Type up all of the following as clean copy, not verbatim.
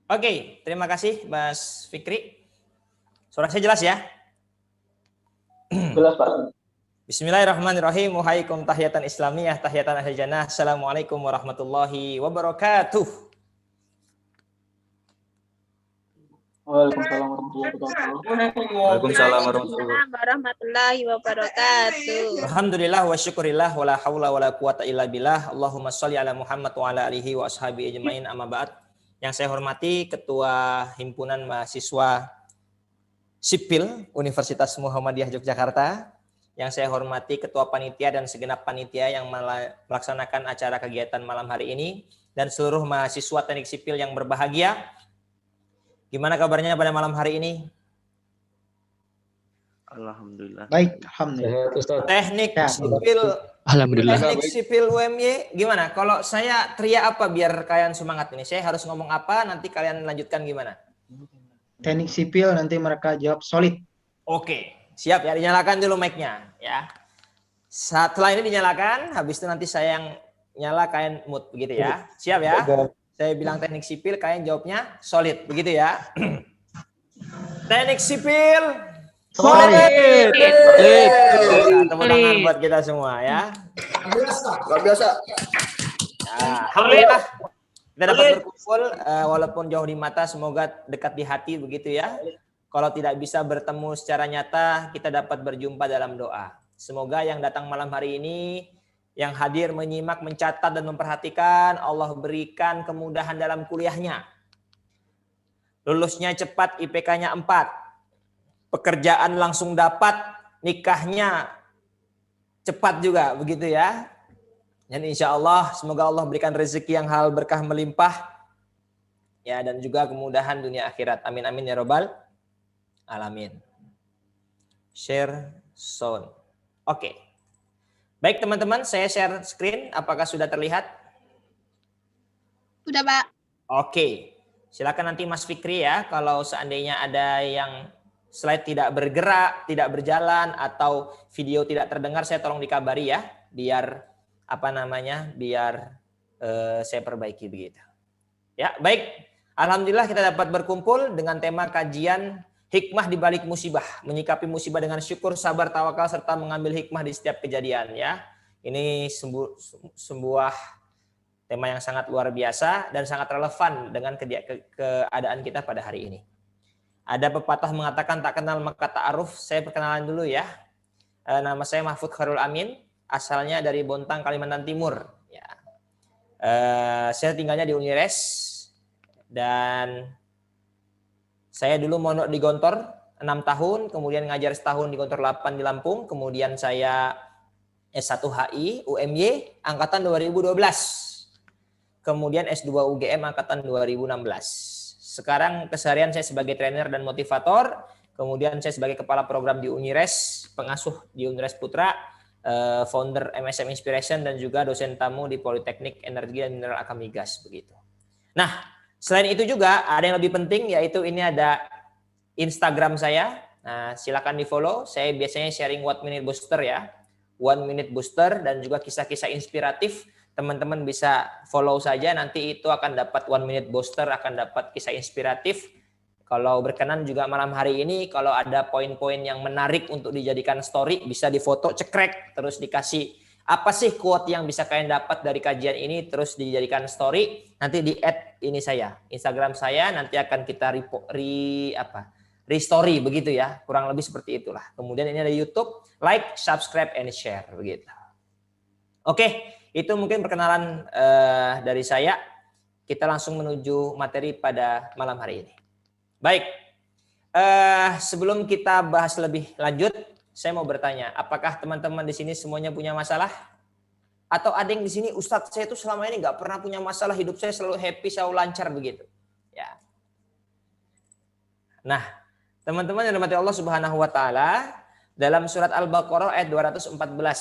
Oke, terima kasih Mas Fikri. Suara saya jelas ya? Jelas Pak. Bismillahirrahmanirrahim. Wahaikum tahiyatan islamiyah, tahiyatan ahli jannah. Assalamualaikum warahmatullahi wabarakatuh. Waalaikumsalam warahmatullahi wabarakatuh. Waalaikumsalam warahmatullahi wabarakatuh. Alhamdulillah wa syukurillah wa la hawla wa la quwata illa billah. Allahumma sholli ala Muhammad wa ala alihi wa ashabi ajmain, amma ba'd. Yang saya hormati Ketua Himpunan Mahasiswa Sipil Universitas Muhammadiyah Yogyakarta. Yang saya hormati Ketua Panitia dan segenap panitia yang melaksanakan acara kegiatan malam hari ini. Dan seluruh mahasiswa teknik sipil yang berbahagia. Gimana kabarnya pada malam hari ini? Alhamdulillah. Baik, alhamdulillah. Teknik sipil, Alhamdulillah. teknik sipil UMY gimana? Kalau saya teriak apa biar kalian semangat ini? Saya harus ngomong apa? Nanti kalian lanjutkan gimana? Teknik sipil nanti mereka jawab solid. Oke, siap ya. Dinyalakan dulu mic-nya ya. Setelah ini dinyalakan, habis itu nanti saya yang nyala, kalian mute begitu ya. Siap ya? Saya bilang teknik sipil, kalian jawabnya solid begitu ya. Teknik sipil solid. Tepuk tangan buat kita semua ya. Luar biasa. Ya, alhamdulillah kita dapat berkumpul walaupun jauh di mata, semoga dekat di hati begitu ya. Kalau tidak bisa bertemu secara nyata, kita dapat berjumpa dalam doa. Semoga yang datang malam hari ini, yang hadir menyimak, mencatat dan memperhatikan, Allah berikan kemudahan dalam kuliahnya. Lulusnya cepat, IPK-nya 4. Pekerjaan langsung dapat, nikahnya cepat juga begitu ya. Dan insya Allah semoga Allah berikan rezeki yang halal, berkah melimpah ya, dan juga kemudahan dunia akhirat. Amin amin ya robbal alamin. Share sound. Oke. Baik teman-teman, saya share screen. Apakah sudah terlihat? Sudah Pak. Oke. Silakan nanti Mas Fikri ya, kalau seandainya ada yang slide tidak bergerak, tidak berjalan, atau video tidak terdengar, saya tolong dikabari ya, biar biar saya perbaiki begitu. Ya, baik. Alhamdulillah kita dapat berkumpul dengan tema kajian hikmah di balik musibah, menyikapi musibah dengan syukur, sabar, tawakal, serta mengambil hikmah di setiap kejadian ya. Ini sebuah tema yang sangat luar biasa dan sangat relevan dengan keadaan kita pada hari ini. Ada pepatah mengatakan tak kenal maka ta'aruf. Saya perkenalan dulu ya. Nama saya Mahfud Khairul Amin, asalnya dari Bontang, Kalimantan Timur. Ya. Saya tinggalnya di Unires dan saya dulu mondok di Gontor 6 tahun, kemudian ngajar setahun di Gontor 8 di Lampung, kemudian saya S1 HI UMY angkatan 2012. Kemudian S2 UGM angkatan 2016. Sekarang keseharian saya sebagai trainer dan motivator, kemudian saya sebagai kepala program di Unires, pengasuh di Unires Putra, founder MSM Inspiration, dan juga dosen tamu di Politeknik Energi dan Mineral Akamigas begitu. Nah, selain itu juga ada yang lebih penting, yaitu ini ada Instagram saya. Nah, silakan di-follow. Saya biasanya sharing 1 Minute Booster ya. 1 Minute Booster dan juga kisah-kisah inspiratif. Teman-teman bisa follow saja, nanti itu akan dapat 1 Minute Booster, akan dapat kisah inspiratif. Kalau berkenan juga malam hari ini, kalau ada poin-poin yang menarik untuk dijadikan story, bisa difoto, cekrek, terus dikasih apa sih quote yang bisa kalian dapat dari kajian ini, terus dijadikan story, nanti di-add ini saya, Instagram saya, nanti akan kita re-story begitu ya, kurang lebih seperti itulah. Kemudian ini ada YouTube, like, subscribe, and share begitu. Oke, itu mungkin perkenalan dari saya. Kita langsung menuju materi pada malam hari ini. Baik, sebelum kita bahas lebih lanjut, saya mau bertanya, apakah teman-teman di sini semuanya punya masalah? Atau ada yang di sini, Ustadz saya itu selama ini nggak pernah punya masalah, hidup saya selalu happy, selalu lancar begitu. Ya. Nah, teman-teman yang dirahmati Allah Subhanahu wa taala, dalam surat Al-Baqarah ayat 214,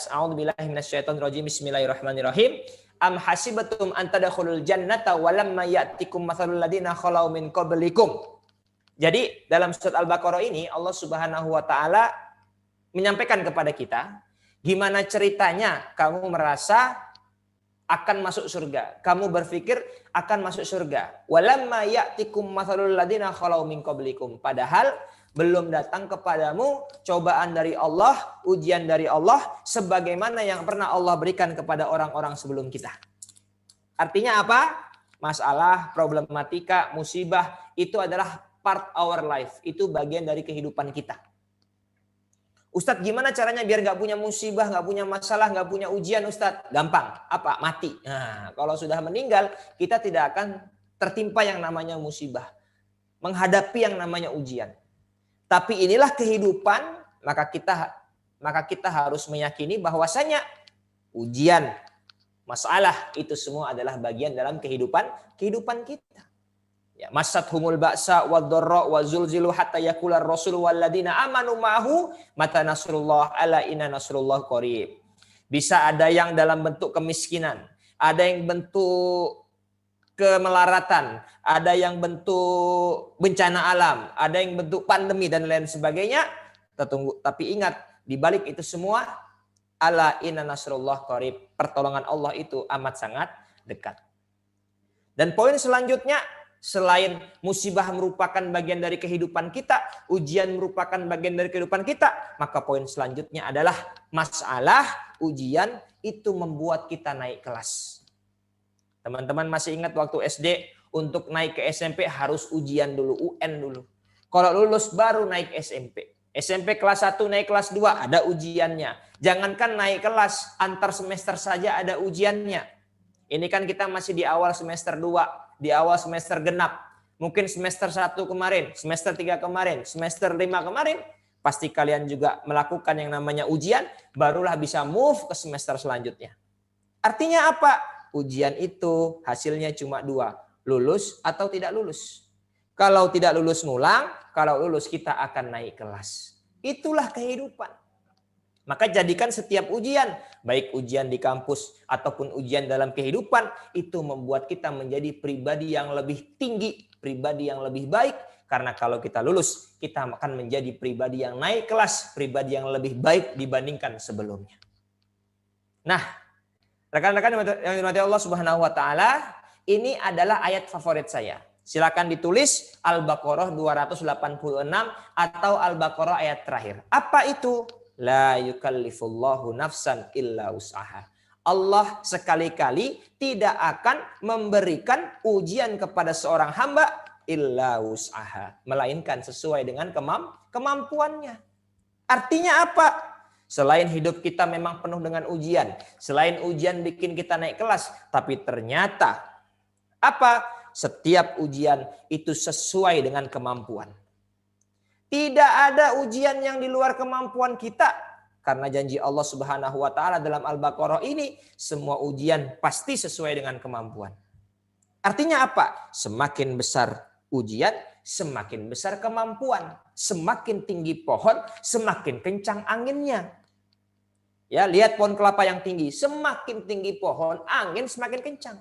A'udzubillahi minasyaitonirrajim, bismillahirrahmanirrahim. Am hasibatum an tadkhulul jannata wa lamma ya'tikum mathalul ladzina khalau min qablikum. Jadi dalam surat Al-Baqarah ini Allah Subhanahu wa taala menyampaikan kepada kita, gimana ceritanya kamu merasa akan masuk surga. Kamu berpikir akan masuk surga. Walamma ya'tikum mathalul ladina khalau min qablikum. Padahal belum datang kepadamu cobaan dari Allah, ujian dari Allah sebagaimana yang pernah Allah berikan kepada orang-orang sebelum kita. Artinya apa? Masalah, problematika, musibah itu adalah part our life. Itu bagian dari kehidupan kita. Ustadz, gimana caranya biar nggak punya musibah, nggak punya masalah, nggak punya ujian, Ustadz? Gampang. Apa? Mati. Nah, kalau sudah meninggal, kita tidak akan tertimpa yang namanya musibah. Menghadapi yang namanya ujian. Tapi inilah kehidupan, maka kita harus meyakini bahwasanya ujian, masalah itu semua adalah bagian dalam kehidupan kita. Ya, masathumul ba'sa wad-dharra wa zulzilu hatta yaqular rasul walladzina amanu ma'ahu mata nasrullah ala inna nasrullah qarib. Bisa ada yang dalam bentuk kemiskinan, ada yang bentuk kemelaratan, ada yang bentuk bencana alam, ada yang bentuk pandemi dan lain sebagainya. Tapi ingat, di balik itu semua ala inna nasrullah qarib. Pertolongan Allah itu amat sangat dekat. Dan poin selanjutnya, selain musibah merupakan bagian dari kehidupan kita, ujian merupakan bagian dari kehidupan kita, maka poin selanjutnya adalah masalah ujian itu membuat kita naik kelas. Teman-teman masih ingat waktu SD untuk naik ke SMP harus ujian dulu, UN dulu. Kalau lulus baru naik SMP. SMP kelas 1 naik kelas 2 ada ujiannya. Jangankan naik kelas, antar semester saja ada ujiannya. Ini kan kita masih di awal semester 2. Di awal semester genap. Mungkin semester 1 kemarin, semester 3 kemarin, semester 5 kemarin. Pasti kalian juga melakukan yang namanya ujian, barulah bisa move ke semester selanjutnya. Artinya apa? Ujian itu hasilnya cuma 2. Lulus atau tidak lulus. Kalau tidak lulus ngulang, kalau lulus kita akan naik kelas. Itulah kehidupan. Maka jadikan setiap ujian, baik ujian di kampus ataupun ujian dalam kehidupan, itu membuat kita menjadi pribadi yang lebih tinggi, pribadi yang lebih baik. Karena kalau kita lulus, kita akan menjadi pribadi yang naik kelas, pribadi yang lebih baik dibandingkan sebelumnya. Nah, rekan-rekan yang dirahmati Allah Subhanahu wa taala, ini adalah ayat favorit saya. Silakan ditulis Al-Baqarah 286 atau Al-Baqarah ayat terakhir. Apa itu? La yukallifullahu nafsan illa usaha. Allah sekali-kali tidak akan memberikan ujian kepada seorang hamba illa usaha, melainkan sesuai dengan kemampuannya. Artinya apa? Selain hidup kita memang penuh dengan ujian, selain ujian bikin kita naik kelas, tapi ternyata apa? Setiap ujian itu sesuai dengan kemampuan. Tidak ada ujian yang di luar kemampuan kita. Karena janji Allah Subhanahu wa taala dalam Al-Baqarah ini, semua ujian pasti sesuai dengan kemampuan. Artinya apa? Semakin besar ujian, semakin besar kemampuan. Semakin tinggi pohon, semakin kencang anginnya. Ya, lihat pohon kelapa yang tinggi, semakin tinggi pohon, angin semakin kencang.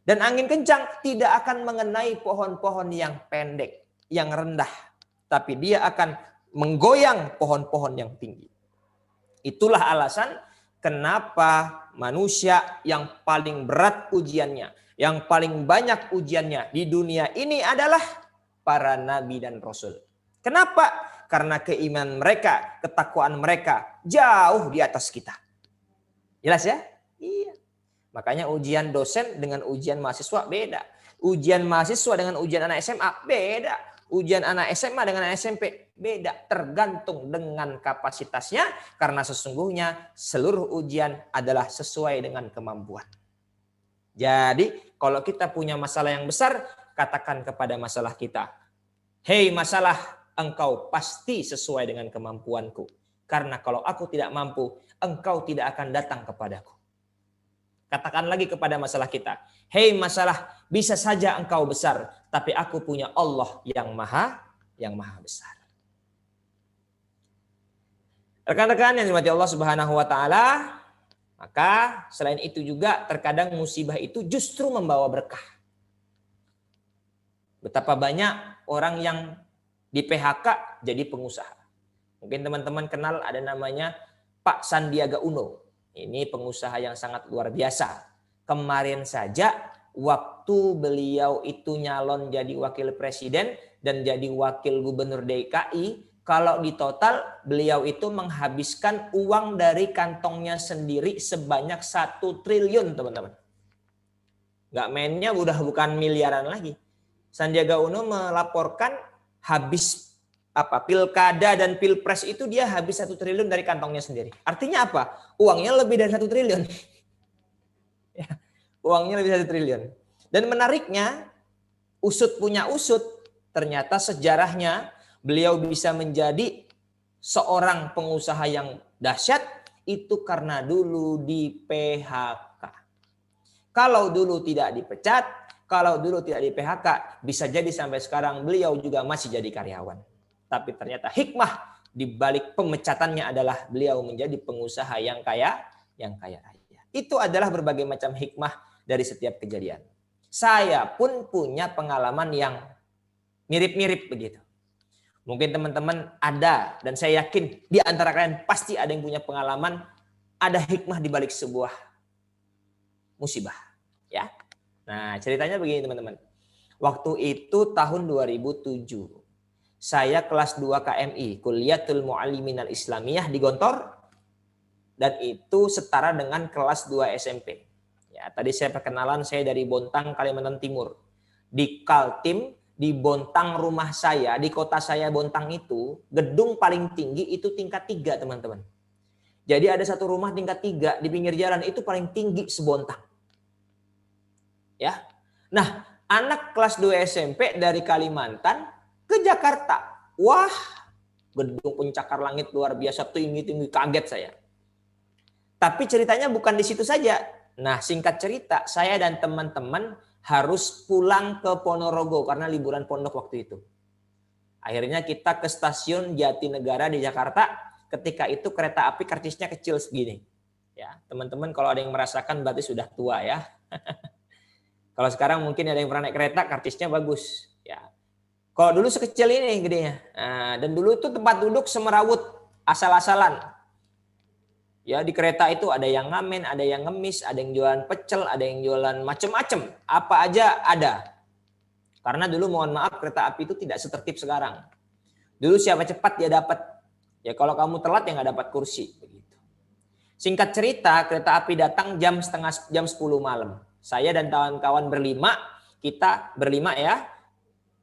Dan angin kencang tidak akan mengenai pohon-pohon yang pendek, yang rendah. Tapi dia akan menggoyang pohon-pohon yang tinggi. Itulah alasan kenapa manusia yang paling berat ujiannya, yang paling banyak ujiannya di dunia ini adalah para nabi dan rasul. Kenapa? Karena keimanan mereka, ketakwaan mereka jauh di atas kita. Jelas ya? Iya. Makanya ujian dosen dengan ujian mahasiswa beda. Ujian mahasiswa dengan ujian anak SMA beda. Ujian anak SMA dengan anak SMP beda, tergantung dengan kapasitasnya, karena sesungguhnya seluruh ujian adalah sesuai dengan kemampuan. Jadi kalau kita punya masalah yang besar, katakan kepada masalah kita, hei masalah, engkau pasti sesuai dengan kemampuanku. Karena kalau aku tidak mampu, engkau tidak akan datang kepadaku. Katakan lagi kepada masalah kita, hei masalah, bisa saja engkau besar, tapi aku punya Allah yang maha besar. Rekan-rekan yang dirahmati Allah Subhanahu wa taala, maka selain itu juga terkadang musibah itu justru membawa berkah. Betapa banyak orang yang di PHK jadi pengusaha. Mungkin teman-teman kenal ada namanya Pak Sandiaga Uno. Ini pengusaha yang sangat luar biasa. Kemarin saja waktu beliau itu nyalon jadi wakil presiden dan jadi wakil gubernur DKI, kalau di total beliau itu menghabiskan uang dari kantongnya sendiri sebanyak 1 triliun, teman-teman. Nggak mainnya udah bukan miliaran lagi. Sandiaga Uno melaporkan habis pilkada dan pilpres itu dia habis 1 triliun dari kantongnya sendiri. Artinya apa? Uangnya lebih dari 1 triliun. Ya, uangnya lebih dari 1 triliun. Dan menariknya, usut punya usut, ternyata sejarahnya beliau bisa menjadi seorang pengusaha yang dahsyat itu karena dulu di PHK. Kalau dulu tidak dipecat, kalau dulu tidak di PHK, bisa jadi sampai sekarang beliau juga masih jadi karyawan. Tapi ternyata hikmah di balik pemecatannya adalah beliau menjadi pengusaha yang kaya raya. Itu adalah berbagai macam hikmah dari setiap kejadian. Saya pun punya pengalaman yang mirip-mirip begitu. Mungkin teman-teman ada, dan saya yakin di antara kalian pasti ada yang punya pengalaman, ada hikmah di balik sebuah musibah. Ya. Nah, ceritanya begini teman-teman. Waktu itu tahun 2007. Saya kelas 2 KMI, Kulliyatul Muallimin Al-Islamiyah di Gontor. Dan itu setara dengan kelas 2 SMP. Ya, tadi saya perkenalan, saya dari Bontang, Kalimantan Timur. Di Kaltim, di Bontang rumah saya, di kota saya Bontang itu, gedung paling tinggi itu tingkat 3 teman-teman. Jadi ada satu rumah tingkat 3 di pinggir jalan itu paling tinggi seBontang. Ya. Nah, anak kelas 2 SMP dari Kalimantan ke Jakarta. Wah, gedung pencakar langit luar biasa, tinggi-tinggi, kaget saya. Tapi ceritanya bukan di situ saja. Nah, singkat cerita, saya dan teman-teman harus pulang ke Ponorogo karena liburan pondok waktu itu. Akhirnya kita ke stasiun Jatinegara di Jakarta. Ketika itu kereta api karcisnya kecil segini. Ya, teman-teman kalau ada yang merasakan berarti sudah tua ya. Kalau sekarang mungkin ada yang pernah naik kereta, karcisnya bagus. Ya. Kalau dulu sekecil ini gedenya. Nah, dan dulu itu tempat duduk semerawut, asal-asalan. Ya, di kereta itu ada yang ngamen, ada yang ngemis, ada yang jualan pecel, ada yang jualan macem-macem. Apa aja ada. Karena dulu mohon maaf kereta api itu tidak setertib sekarang. Dulu siapa cepat dia dapat. Ya kalau kamu telat ya nggak dapat kursi. Begitu. Singkat cerita kereta api datang jam 10 malam. Saya dan kawan-kawan kita berlima ya,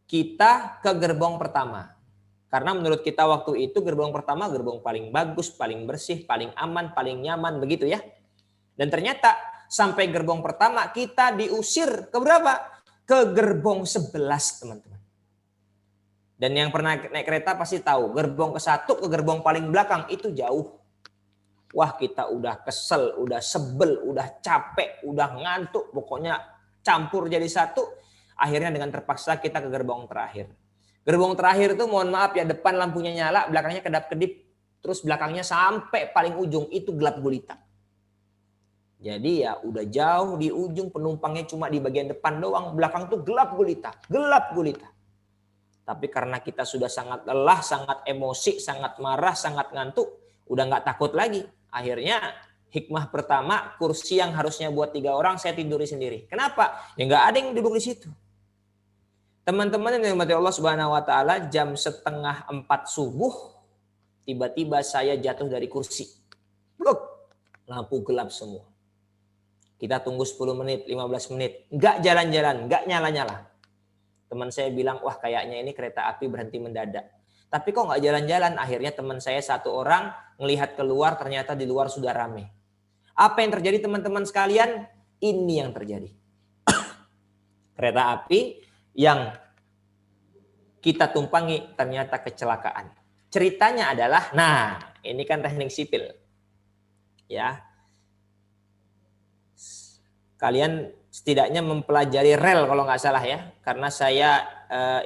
kita ke gerbong pertama. Karena menurut kita waktu itu gerbong pertama gerbong paling bagus, paling bersih, paling aman, paling nyaman begitu ya. Dan ternyata sampai gerbong pertama kita diusir ke berapa? Ke gerbong 11 teman-teman. Dan yang pernah naik kereta pasti tahu, gerbong ke-1 ke gerbong paling belakang itu jauh. Wah kita udah kesel, udah sebel, udah capek, udah ngantuk. Pokoknya campur jadi satu. Akhirnya dengan terpaksa kita ke gerbong terakhir. Gerbong terakhir itu mohon maaf ya, depan lampunya nyala, belakangnya kedap-kedip. Terus belakangnya sampai paling ujung itu gelap gulita. Jadi ya udah jauh di ujung, penumpangnya cuma di bagian depan doang. Belakang tuh gelap gulita, gelap gulita. Tapi karena kita sudah sangat lelah, sangat emosi, sangat marah, sangat ngantuk. Udah nggak takut lagi. Akhirnya hikmah pertama, kursi yang harusnya buat 3 orang saya tiduri sendiri. Kenapa? Ya nggak ada yang duduk di situ. Teman-teman yang dirahmati Allah Subhanahu wa taala, jam 3:30 subuh tiba-tiba saya jatuh dari kursi. Blok. Lampu gelap semua. Kita tunggu 10 menit, 15 menit, nggak jalan-jalan, nggak nyala-nyala. Teman saya bilang, "Wah, kayaknya ini kereta api berhenti mendadak." Tapi kok nggak jalan-jalan? Akhirnya teman saya 1 orang ngelihat keluar, ternyata di luar sudah rame. Apa yang terjadi teman-teman sekalian? Ini yang terjadi. Kereta api yang kita tumpangi ternyata kecelakaan. Ceritanya adalah, nah ini kan teknik sipil. Ya, kalian setidaknya mempelajari rel kalau nggak salah ya. Karena saya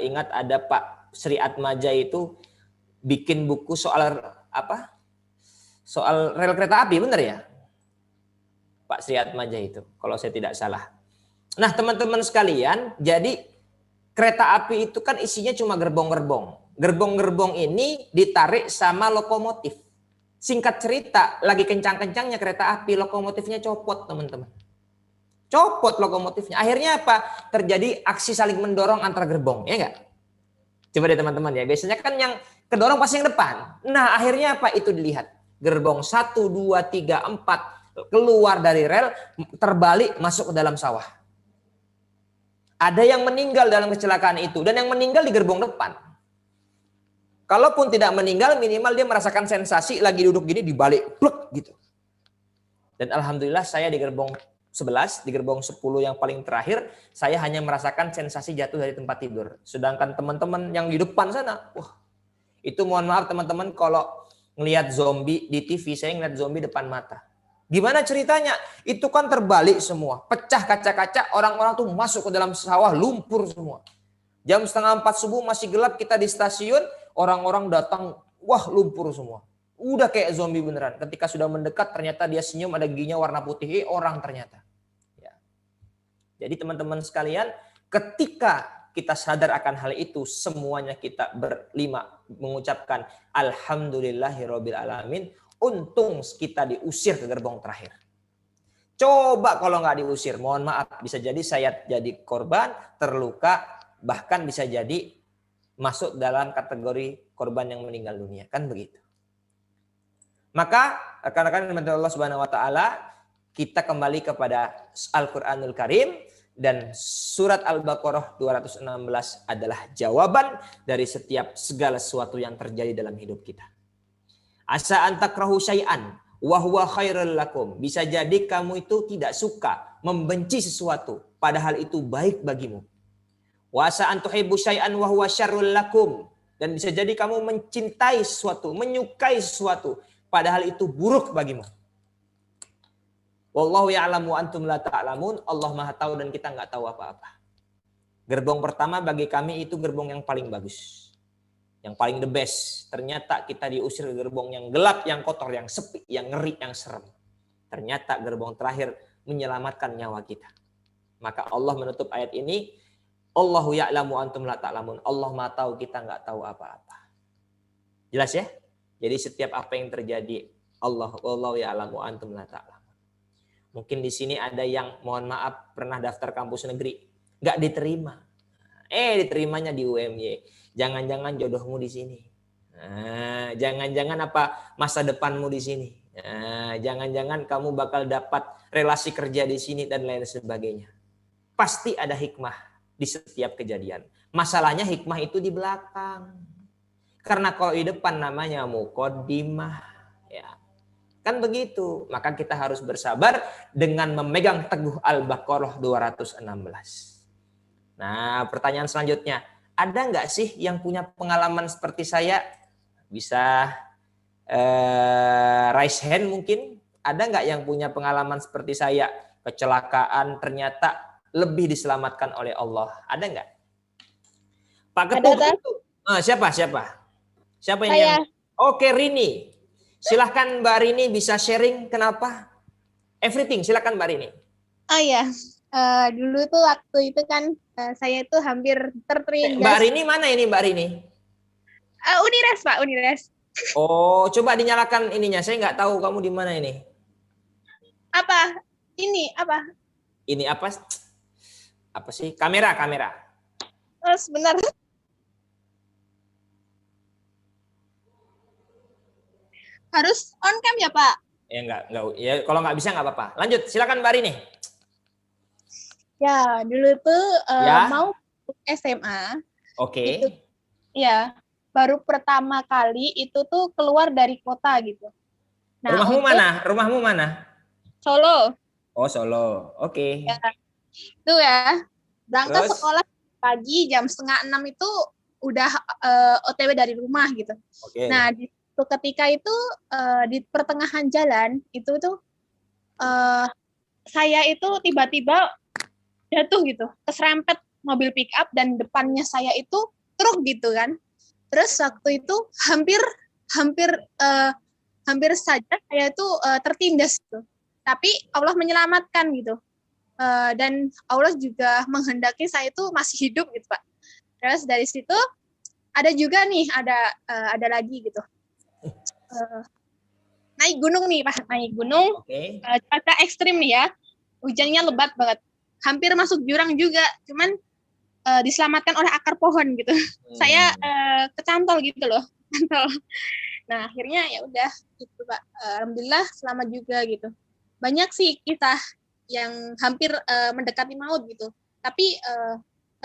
ingat ada Pak Sri Atmaja itu bikin buku soal apa? Soal rel kereta api, benar ya? Pak Sri Atmaja itu, kalau saya tidak salah. Nah, teman-teman sekalian, jadi kereta api itu kan isinya cuma gerbong-gerbong. Gerbong-gerbong ini ditarik sama lokomotif. Singkat cerita, lagi kencang-kencangnya kereta api, lokomotifnya copot, teman-teman. Copot lokomotifnya. Akhirnya apa? Terjadi aksi saling mendorong antar gerbong, ya enggak? Coba deh teman-teman ya. Biasanya kan yang kedorong pasti yang depan. Nah, akhirnya apa? Itu dilihat. Gerbong 1, 2, 3, 4 keluar dari rel, terbalik masuk ke dalam sawah. Ada yang meninggal dalam kecelakaan itu, dan yang meninggal di gerbong depan. Kalaupun tidak meninggal, minimal dia merasakan sensasi lagi duduk gini dibalik, plek gitu. Dan alhamdulillah saya di gerbong 11, di gerbong 10 yang paling terakhir, saya hanya merasakan sensasi jatuh dari tempat tidur. Sedangkan teman-teman yang di depan sana, wah, itu mohon maaf teman-teman, kalau ngelihat zombie di TV, saya ngelihat zombie depan mata. Gimana ceritanya? Itu kan terbalik semua, pecah kaca-kaca, orang-orang tuh masuk ke dalam sawah, lumpur semua. Jam 3:30 subuh masih gelap, kita di stasiun, orang-orang datang, wah lumpur semua. Udah kayak zombie beneran. Ketika sudah mendekat, ternyata dia senyum, ada giginya warna putih, orang ternyata. Ya. Jadi teman-teman sekalian, ketika kita sadar akan hal itu, semuanya kita berlima mengucapkan Alhamdulillahirabbil alamin. Untung kita diusir ke gerbong terakhir. Coba kalau nggak diusir, mohon maaf, bisa jadi saya jadi korban, terluka, bahkan bisa jadi masuk dalam kategori korban yang meninggal dunia, kan begitu. Maka rekan-rekan Allah Subhanahu wa taala, kita kembali kepada Al-Qur'anul Karim, dan surat Al-Baqarah 216 adalah jawaban dari setiap segala sesuatu yang terjadi dalam hidup kita. Asa antakrahu syai'an wa huwa khairul lakum. Bisa jadi kamu itu tidak suka, membenci sesuatu, padahal itu baik bagimu. Wa asa an tuhibbu syai'an wa huwa syarrul lakum. Dan bisa jadi kamu mencintai sesuatu, menyukai sesuatu, padahal itu buruk bagimu. Wallahu ya'lamu antum la ta'lamun. Allah Maha tahu dan kita nggak tahu apa-apa. Gerbong pertama bagi kami itu gerbong yang paling bagus. Yang paling the best. Ternyata kita diusir ke gerbong yang gelap, yang kotor, yang sepi, yang ngeri, yang serem. Ternyata gerbong terakhir menyelamatkan nyawa kita. Maka Allah menutup ayat ini, Allahu ya'lamu antum la ta'lamun. Allah Maha tahu, kita nggak tahu apa-apa. Jelas ya? Jadi setiap apa yang terjadi, Allahu ya'lamu antum la ta'lamun. Mungkin di sini ada yang mohon maaf pernah daftar kampus negeri, nggak diterima. Diterimanya di UMY. Jangan-jangan jodohmu di sini. Jangan-jangan apa masa depanmu di sini. Jangan-jangan kamu bakal dapat relasi kerja di sini dan lain sebagainya. Pasti ada hikmah di setiap kejadian. Masalahnya hikmah itu di belakang. Karena kalau di depan namanya muqaddimah, ya. Kan begitu. Maka kita harus bersabar dengan memegang teguh Al-Baqarah 216. Nah, pertanyaan selanjutnya, ada nggak sih yang punya pengalaman seperti saya? Bisa raise hand mungkin. Ada nggak yang punya pengalaman seperti saya? Kecelakaan ternyata lebih diselamatkan oleh Allah. Ada nggak? Pak Ketua. Siapa? Siapa ini? Oke, Rini. Silahkan Mbak Rini bisa sharing kenapa? Everything, silahkan Mbak Rini. Oh ya, dulu tuh waktu itu kan saya itu hampir terterindas. Mbak Rini mana ini Mbak Rini? Unires Pak, Unires. Oh, coba dinyalakan ininya. Saya nggak tahu kamu di mana ini. Apa? Ini apa? Ini apa? Apa sih? Kamera. Sebentar. Harus on cam ya Pak? Ya enggak. Ya kalau nggak bisa nggak apa-apa. Lanjut, silakan Mbak Rini. Ya, dulu tuh mau SMA. Oke. Itu, ya, baru pertama kali itu tuh keluar dari kota gitu. Nah, Rumahmu mana? Solo. Oh, Solo. Oke. Ya, itu ya. Berangkat Terus? sekolah pagi jam 5:30 itu udah OTW dari rumah gitu. Oke. Nah, ketika itu di pertengahan jalan itu tuh saya itu tiba-tiba jatuh gitu, keserempet mobil pick up dan depannya saya itu truk gitu kan. Terus waktu itu hampir saja saya itu tertindas gitu. Tapi Allah menyelamatkan gitu. Dan Allah juga menghendaki saya itu masih hidup gitu Pak. Terus dari situ ada juga nih ada lagi gitu. naik gunung nih Pak, naik gunung. Oke. Cuaca ekstrim nih ya, hujannya lebat banget, hampir masuk jurang juga, cuman diselamatkan oleh akar pohon gitu. Saya kecantol gitu loh, kecantol. Nah akhirnya ya udah gitu Pak, alhamdulillah selamat juga gitu. Banyak sih kisah yang hampir mendekati maut gitu, tapi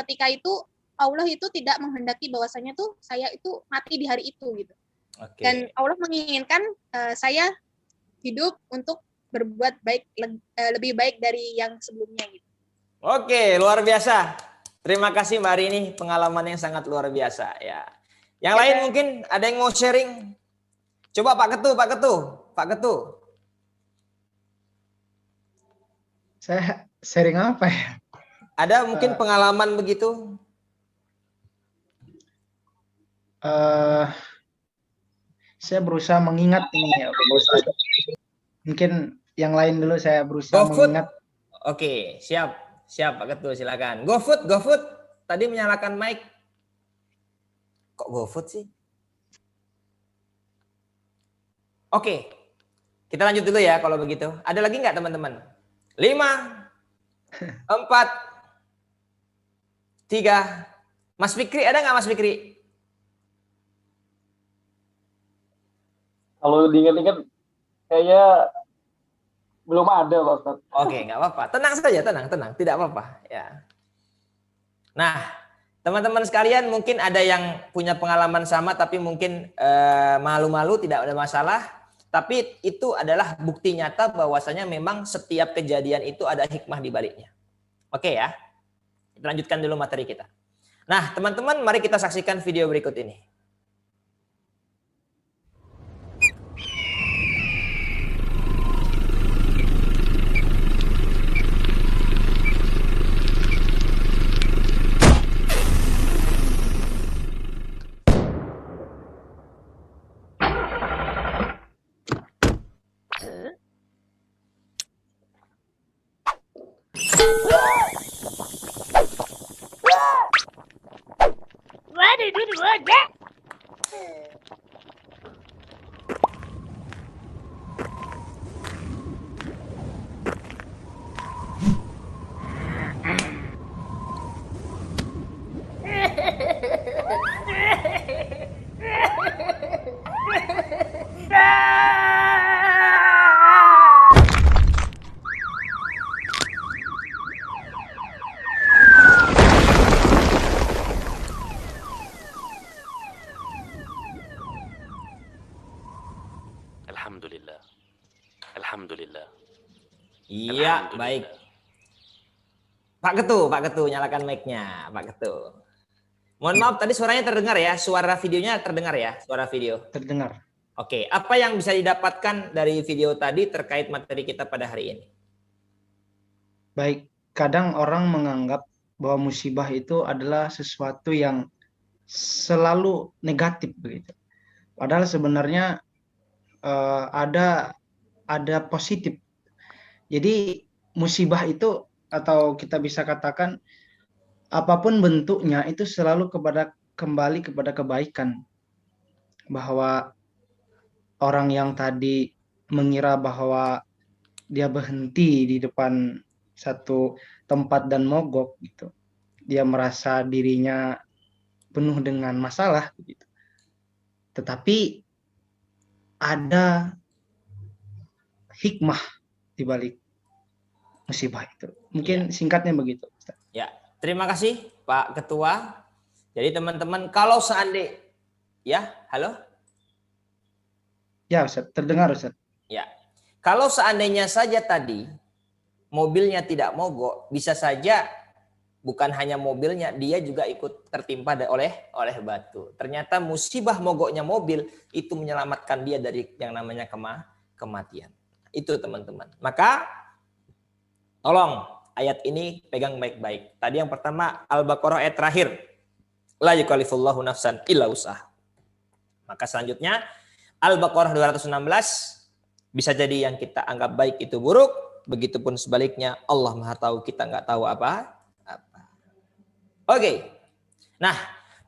ketika itu Allah itu tidak menghendaki bahwasanya tuh saya itu mati di hari itu gitu. Oke. Dan Allah menginginkan saya hidup untuk berbuat baik, lebih baik dari yang sebelumnya gitu. Oke, luar biasa. Terima kasih Mbak Rini, pengalaman yang sangat luar biasa ya. Yang lain mungkin ada yang mau sharing? Coba Pak Ketu. Saya sharing apa ya? Ada mungkin pengalaman begitu? Saya berusaha mengingat ini ya, Pak Ustadz. Mungkin yang lain dulu saya berusaha GoFood. mengingat. Oke, siap Pak Ketu, silakan. GoFood. Tadi menyalakan mic. Kok GoFood sih? Oke, kita lanjut dulu ya kalau begitu. Ada lagi nggak teman-teman? 5, 4, 3. Mas Fikri, ada nggak Mas Fikri? Kalau diingat-ingat kayaknya belum ada Pak Ustadz. Oke, nggak apa-apa. Tenang saja, tenang. Tidak apa-apa. Ya. Nah, teman-teman sekalian mungkin ada yang punya pengalaman sama tapi mungkin malu-malu, tidak ada masalah. Tapi itu adalah bukti nyata bahwasanya memang setiap kejadian itu ada hikmah di baliknya. Oke ya. Kita lanjutkan dulu materi kita. Nah, teman-teman mari kita saksikan video berikut ini. Alhamdulillah. Iya, baik. Pak Ketu, nyalakan mic-nya, Pak Ketu. Mohon maaf, tadi suaranya terdengar ya? Suara videonya terdengar ya? Suara video. Terdengar. Oke, apa yang bisa didapatkan dari video tadi terkait materi kita pada hari ini? Baik, kadang orang menganggap bahwa musibah itu adalah sesuatu yang selalu negatif begitu. Padahal sebenarnya ada positif. Jadi musibah itu, atau kita bisa katakan apapun bentuknya, itu selalu kembali kepada kebaikan. Bahwa orang yang tadi mengira bahwa dia berhenti di depan satu tempat dan mogok gitu, dia merasa dirinya penuh dengan masalah gitu. Tetapi ada hikmah di balik musibah itu. Mungkin singkatnya begitu, Ustaz. Ya, terima kasih Pak Ketua. Jadi teman-teman, kalau seandainya, ya, halo? Ya, Ustaz, terdengar, Ustaz. Ya, kalau seandainya saja tadi mobilnya tidak mogok, bisa saja bukan hanya mobilnya, dia juga ikut tertimpa oleh batu. Ternyata musibah mogoknya mobil itu menyelamatkan dia dari yang namanya kematian. Itu teman-teman. Maka tolong ayat ini pegang baik-baik. Tadi yang pertama Al-Baqarah ayat terakhir. La yukallifullahu nafsan illa wus'aha. Maka selanjutnya Al-Baqarah 216, bisa jadi yang kita anggap baik itu buruk, begitupun sebaliknya Allah Maha tahu, kita nggak tahu apa. Oke. Nah,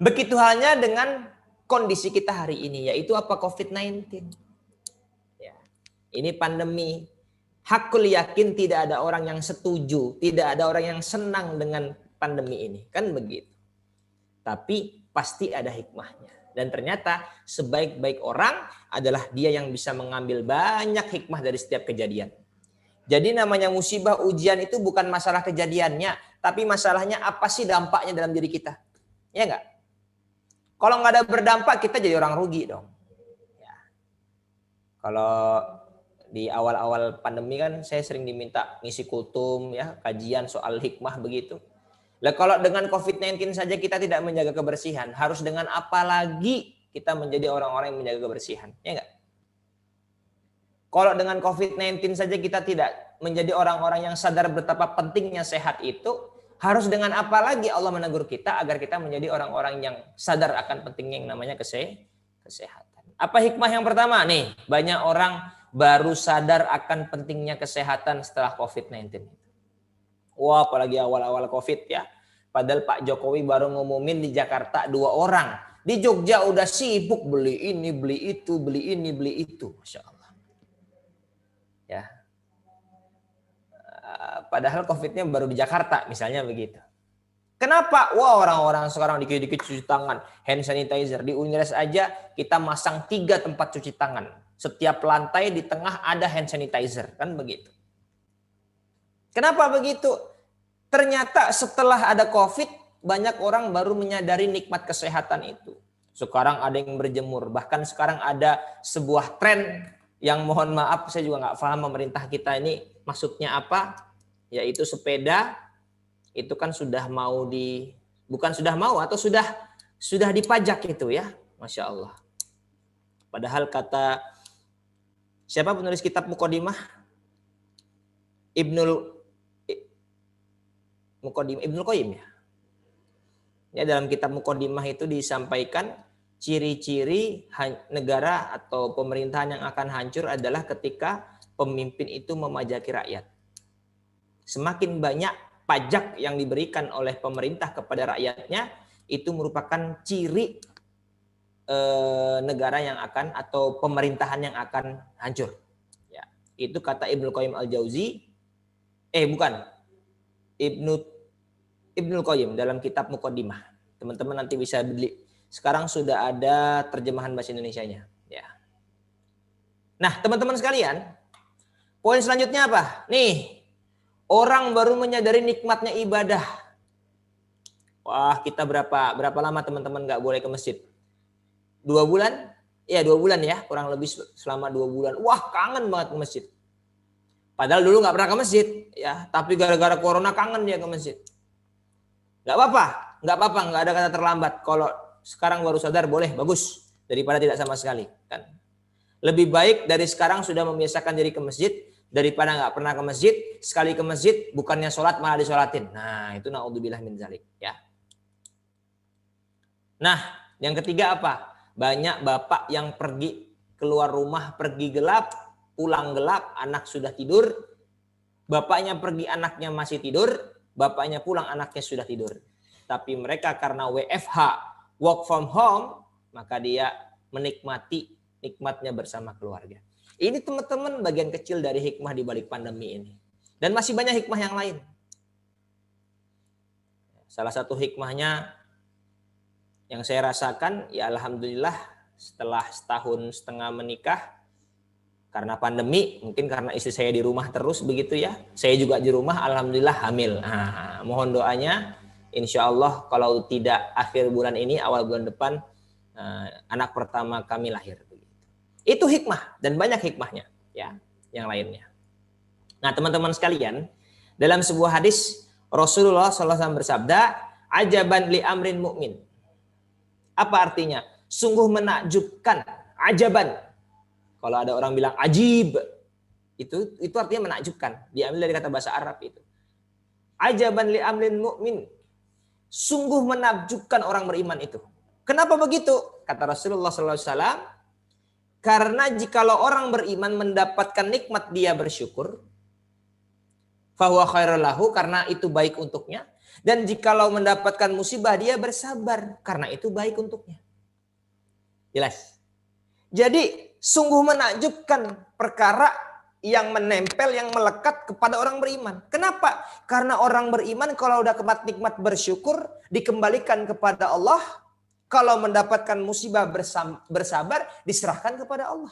begitu halnya dengan kondisi kita hari ini, yaitu apa? COVID-19. Ya. Ini pandemi. Hakul yakin tidak ada orang yang setuju, tidak ada orang yang senang dengan pandemi ini. Kan begitu. Tapi pasti ada hikmahnya. Dan ternyata sebaik-baik orang adalah dia yang bisa mengambil banyak hikmah dari setiap kejadian. Jadi namanya musibah ujian itu bukan masalah kejadiannya, tapi masalahnya apa sih dampaknya dalam diri kita. Ya enggak? Kalau nggak ada berdampak, kita jadi orang rugi dong. Ya. Kalau di awal-awal pandemi kan saya sering diminta ngisi kultum, ya, kajian soal hikmah begitu. Lah kalau dengan COVID-19 saja kita tidak menjaga kebersihan, harus dengan apa lagi kita menjadi orang-orang yang menjaga kebersihan, ya enggak? Kalau dengan COVID-19 saja kita tidak menjadi orang-orang yang sadar betapa pentingnya sehat itu, harus dengan apa lagi Allah menegur kita agar kita menjadi orang-orang yang sadar akan pentingnya yang namanya kesehatan. Apa hikmah yang pertama nih? Banyak orang baru sadar akan pentingnya kesehatan setelah COVID-19. Wah, apalagi awal-awal COVID ya. Padahal Pak Jokowi baru ngumumin di Jakarta 2 orang. Di Jogja udah sibuk beli ini, beli itu, beli ini, beli itu. Masya Allah. Ya. Padahal COVID-nya baru di Jakarta, misalnya begitu. Kenapa? Wah, orang-orang sekarang dikit-dikit cuci tangan, hand sanitizer. Di Unires aja kita masang 3 tempat cuci tangan. Setiap lantai di tengah ada hand sanitizer, kan begitu. Kenapa begitu? Ternyata setelah ada COVID, banyak orang baru menyadari nikmat kesehatan itu. Sekarang ada yang berjemur, bahkan sekarang ada sebuah tren yang mohon maaf saya juga nggak paham pemerintah kita ini maksudnya apa, yaitu sepeda itu kan sudah mau bukan sudah mau atau sudah dipajak itu ya, Masya Allah. Padahal kata siapa penulis kitab Muqaddimah? Ibnul Qayyim ya. Ya, dalam kitab Muqaddimah itu disampaikan ciri-ciri negara atau pemerintahan yang akan hancur adalah ketika pemimpin itu memajaki rakyat. Semakin banyak pajak yang diberikan oleh pemerintah kepada rakyatnya, itu merupakan ciri negara yang akan atau pemerintahan yang akan hancur. Ya, itu kata Ibnu Qayyim al-Jauzi. Ibnu Qayyim dalam kitab Muqaddimah. Teman-teman nanti bisa beli. Sekarang sudah ada terjemahan bahasa Indonesianya. Ya. Nah, teman-teman sekalian, poin selanjutnya apa? Nih, orang baru menyadari nikmatnya ibadah. Wah, kita berapa lama teman-teman nggak boleh ke masjid? 2 bulan? Ya, 2 bulan ya, kurang lebih selama 2 bulan. Wah, kangen banget ke masjid. Padahal dulu nggak pernah ke masjid, ya. Tapi gara-gara corona kangen dia ke masjid. Nggak apa-apa, nggak ada kata terlambat. Kalau sekarang baru sadar boleh, bagus. Daripada tidak sama sekali, kan? Lebih baik dari sekarang sudah membiasakan diri ke masjid daripada nggak pernah ke masjid, sekali ke masjid bukannya sholat malah disolatin. Nah, itu naudzubillah min dzalik, ya. Nah, yang ketiga apa? Banyak bapak yang pergi keluar rumah pergi gelap, pulang gelap, anak sudah tidur. Bapaknya pergi, anaknya masih tidur. Bapaknya pulang, anaknya sudah tidur. Tapi mereka karena WFH, work from home, maka dia menikmati nikmatnya bersama keluarga. Ini teman-teman bagian kecil dari hikmah di balik pandemi ini. Dan masih banyak hikmah yang lain. Salah satu hikmahnya yang saya rasakan, ya alhamdulillah setelah 1,5 tahun menikah, karena pandemi, mungkin karena istri saya di rumah terus begitu ya. Saya juga di rumah, alhamdulillah hamil. Nah, mohon doanya, insya Allah kalau tidak akhir bulan ini, awal bulan depan, anak pertama kami lahir. Itu hikmah dan banyak hikmahnya, ya, yang lainnya. Nah, teman-teman sekalian, dalam sebuah hadis Rasulullah SAW bersabda, "Ajaban li amrin mu'min." Apa artinya? Sungguh menakjubkan, ajaban. Kalau ada orang bilang ajib, itu artinya menakjubkan. Diambil dari kata bahasa Arab itu. Ajaban li amrin mu'min. Sungguh menakjubkan orang beriman itu. Kenapa begitu? Kata Rasulullah SAW, karena jikalau orang beriman mendapatkan nikmat dia bersyukur, fahuwa khairul lahu, karena itu baik untuknya. Dan jikalau mendapatkan musibah dia bersabar, karena itu baik untuknya. Jelas. Jadi Sungguh menakjubkan perkara yang menempel, yang melekat kepada orang beriman. Kenapa? Karena orang beriman kalau udah nikmat bersyukur, dikembalikan kepada Allah. Kalau mendapatkan musibah bersabar, diserahkan kepada Allah.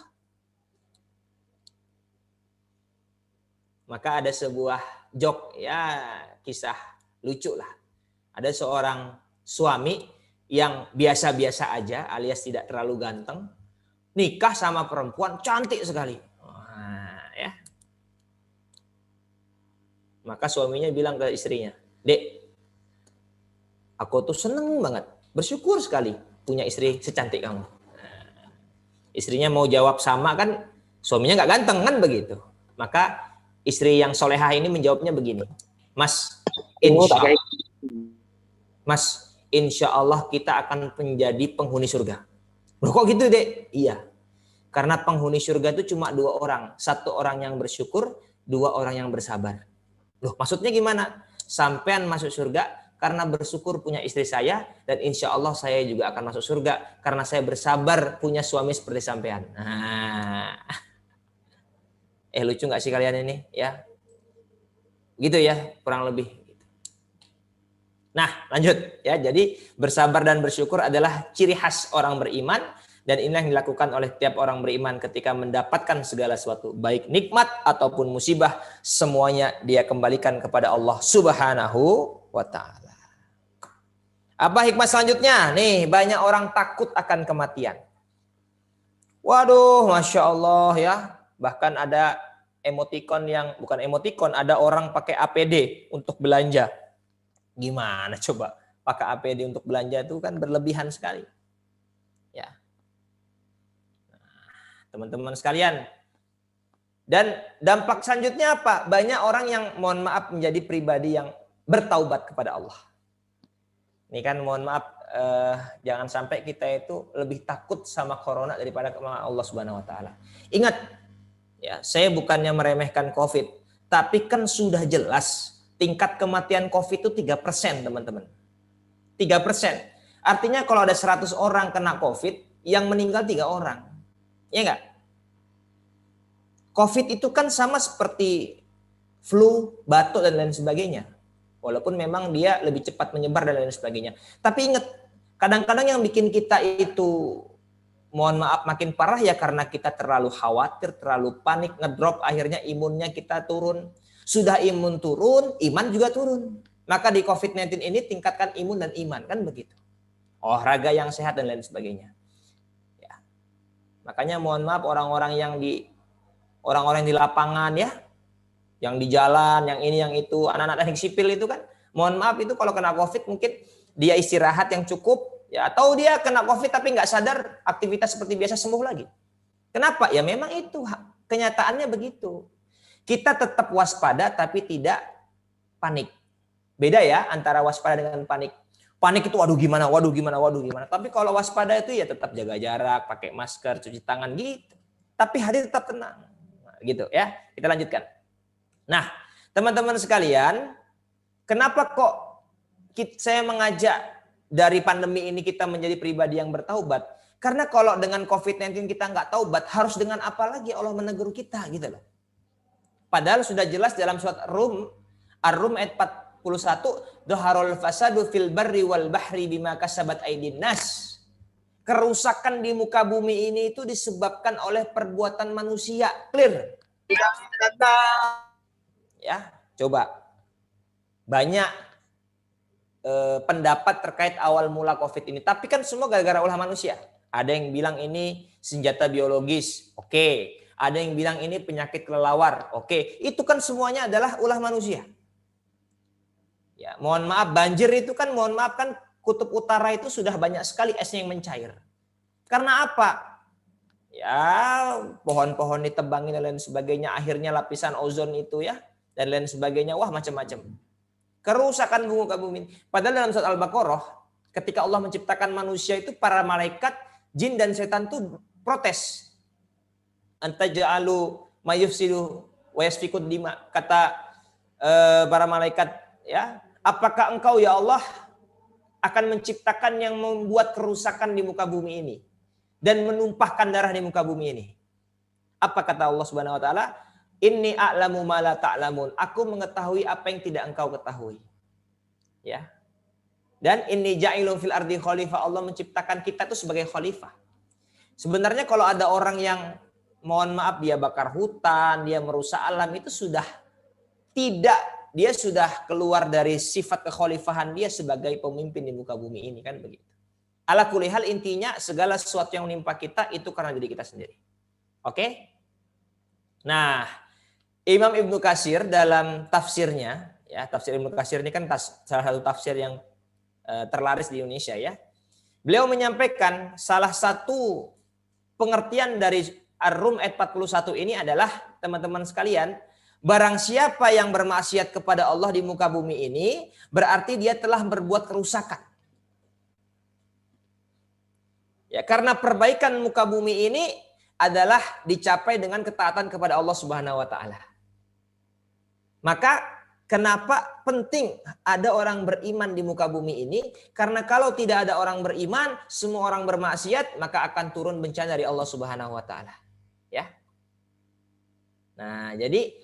Maka ada sebuah joke, ya kisah lucu lah. Ada seorang suami yang biasa-biasa aja alias tidak terlalu ganteng, nikah sama perempuan cantik sekali. Nah, ya. Maka suaminya bilang ke istrinya, "Dek, aku tuh seneng banget, bersyukur sekali punya istri secantik kamu." Nah, istrinya mau jawab sama kan, suaminya nggak ganteng kan begitu. Maka istri yang solehah ini menjawabnya begini, Mas, insya Allah kita akan menjadi penghuni surga. Loh kok gitu, Dek? Iya. Karena penghuni surga itu cuma 2 orang. 1 orang yang bersyukur, 2 orang yang bersabar. Loh maksudnya gimana? Sampean masuk surga karena bersyukur punya istri saya, dan insya Allah saya juga akan masuk surga karena saya bersabar punya suami seperti sampean. Nah. Lucu nggak sih kalian ini? Ya, gitu ya kurang lebih. Nah lanjut ya. Jadi bersabar dan bersyukur adalah ciri khas orang beriman, dan ini yang dilakukan oleh tiap orang beriman ketika mendapatkan segala sesuatu, baik nikmat ataupun musibah, semuanya dia kembalikan kepada Allah Subhanahu wa Ta'ala. Apa hikmah selanjutnya? Nih, banyak orang takut akan kematian. Waduh, Masya Allah ya. Bahkan ada emoticon yang, bukan emoticon, ada orang pakai APD untuk belanja. Gimana coba? Pakai APD untuk belanja itu kan berlebihan sekali. Ya. Teman-teman sekalian. Dan dampak selanjutnya apa? Banyak orang yang mohon maaf menjadi pribadi yang bertaubat kepada Allah. Ini kan mohon maaf, jangan sampai kita itu lebih takut sama corona daripada Allah Subhanahu wa Ta'ala. Ingat, ya, saya bukannya meremehkan COVID, tapi kan sudah jelas tingkat kematian COVID itu 3%, teman-teman. 3%. Artinya kalau ada 100 orang kena COVID, yang meninggal 3 orang. Iya enggak? COVID itu kan sama seperti flu, batuk, dan lain sebagainya. Walaupun memang dia lebih cepat menyebar dan lain sebagainya. Tapi ingat, kadang-kadang yang bikin kita itu mohon maaf makin parah ya karena kita terlalu khawatir, terlalu panik, ngedrop, akhirnya imunnya kita turun. Sudah imun turun, iman juga turun. Maka di COVID-19 ini tingkatkan imun dan iman, kan begitu. Olahraga yang sehat dan lain sebagainya. Ya. Makanya mohon maaf orang-orang yang di lapangan ya, yang di jalan, yang ini, yang itu, anak-anak teknik sipil itu kan, mohon maaf itu kalau kena COVID mungkin dia istirahat yang cukup, ya, atau dia kena COVID tapi nggak sadar, aktivitas seperti biasa sembuh lagi. Kenapa? Ya memang itu kenyataannya begitu. Kita tetap waspada tapi tidak panik. Beda ya antara waspada dengan panik. Panik itu waduh gimana. Tapi kalau waspada itu ya tetap jaga jarak, pakai masker, cuci tangan gitu. Tapi hati tetap tenang. Nah, gitu ya. Kita lanjutkan. Nah, teman-teman sekalian, kenapa kok saya mengajak dari pandemi ini kita menjadi pribadi yang bertaubat? Karena kalau dengan COVID-19 kita nggak taubat, harus dengan apa lagi Allah menegur kita gitu loh. Padahal sudah jelas dalam surat Ar-Rum ayat 41, Dhaharul fasadu fil barri wal bahri bima kasabat aydin nas. Kerusakan di muka bumi ini itu disebabkan oleh perbuatan manusia. Clear? Ya, coba. Banyak pendapat terkait awal mula COVID ini. Tapi kan semua gara-gara ulah manusia. Ada yang bilang ini senjata biologis. Oke. Ada yang bilang ini penyakit kelelawar. Oke. Itu kan semuanya adalah ulah manusia. Ya, mohon maaf, banjir itu kan mohon maaf kan kutub utara itu sudah banyak sekali esnya yang mencair. Karena apa? Ya, pohon-pohon ditebangin dan lain sebagainya. Akhirnya lapisan ozon itu ya. Dan lain sebagainya. Wah, macam-macam. Kerusakan muka bumi. Padahal dalam surat Al-Baqarah, ketika Allah menciptakan manusia itu, para malaikat, jin dan setan itu protes. Antaja'alu mayufsidu wa yasfikud dima. Kata para malaikat, ya, apakah engkau ya Allah akan menciptakan yang membuat kerusakan di muka bumi ini dan menumpahkan darah di muka bumi ini? Apa kata Allah Subhanahu wa taala? Inni a'lamu ma la ta'lamun. Aku mengetahui apa yang tidak engkau ketahui. Ya. Dan inni ja'ilun fil ardi khalifah. Allah menciptakan kita itu sebagai khalifah. Sebenarnya kalau ada orang yang mohon maaf dia bakar hutan, dia merusak alam, itu sudah tidak, dia sudah keluar dari sifat kekhalifahan dia sebagai pemimpin di muka bumi ini, kan begitu. Ala kulli hal, intinya segala sesuatu yang menimpa kita itu karena diri kita sendiri. Oke? Nah, Imam Ibnu Katsir dalam tafsirnya, ya, tafsir Ibnu Katsir ini kan salah satu tafsir yang terlaris di Indonesia, ya. Beliau menyampaikan salah satu pengertian dari Ar-Rum ayat 41 ini adalah, teman-teman sekalian, barang siapa yang bermaksiat kepada Allah di muka bumi ini, berarti dia telah berbuat kerusakan. Ya, karena perbaikan muka bumi ini adalah dicapai dengan ketaatan kepada Allah Subhanahu wa taala. Maka kenapa penting ada orang beriman di muka bumi ini? Karena kalau tidak ada orang beriman, semua orang bermaksiat, maka akan turun bencana dari Allah Subhanahu wa taala. Ya. Nah, jadi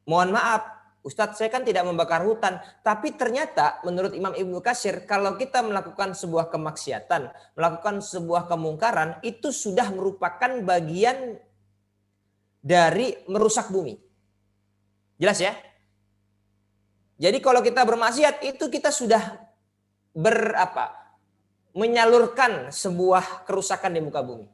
mohon maaf, Ustadz, saya kan tidak membakar hutan, tapi ternyata menurut Imam Ibnu Katsir, kalau kita melakukan sebuah kemaksiatan, melakukan sebuah kemungkaran, itu sudah merupakan bagian dari merusak bumi. Jelas ya? Jadi kalau kita bermaksiat, itu kita sudah menyalurkan sebuah kerusakan di muka bumi.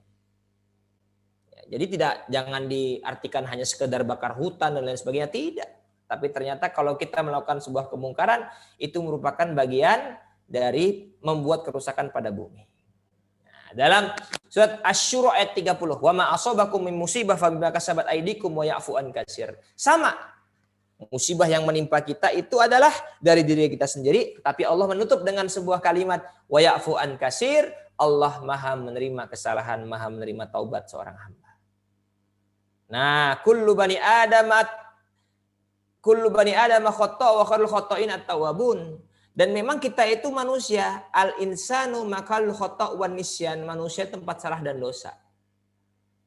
Jadi jangan diartikan hanya sekedar bakar hutan dan lain sebagainya, tidak. Tapi ternyata kalau kita melakukan sebuah kemungkaran, itu merupakan bagian dari membuat kerusakan pada bumi. Nah, dalam surat Asy-Syura ayat 30, wa ma asabakum min musibah fa bima kasabat aydikum wa ya'fu an katsir. Sama. Musibah yang menimpa kita itu adalah dari diri kita sendiri, tapi Allah menutup dengan sebuah kalimat wa ya'fu an katsir, Allah Maha menerima kesalahan, Maha menerima taubat seorang hamba. Nah, kullu bani Adam khata' wa khairul khata'in at-tawwabun. Dan memang kita itu manusia, al-insanu makal khata' wan nisyan, manusia tempat salah dan dosa.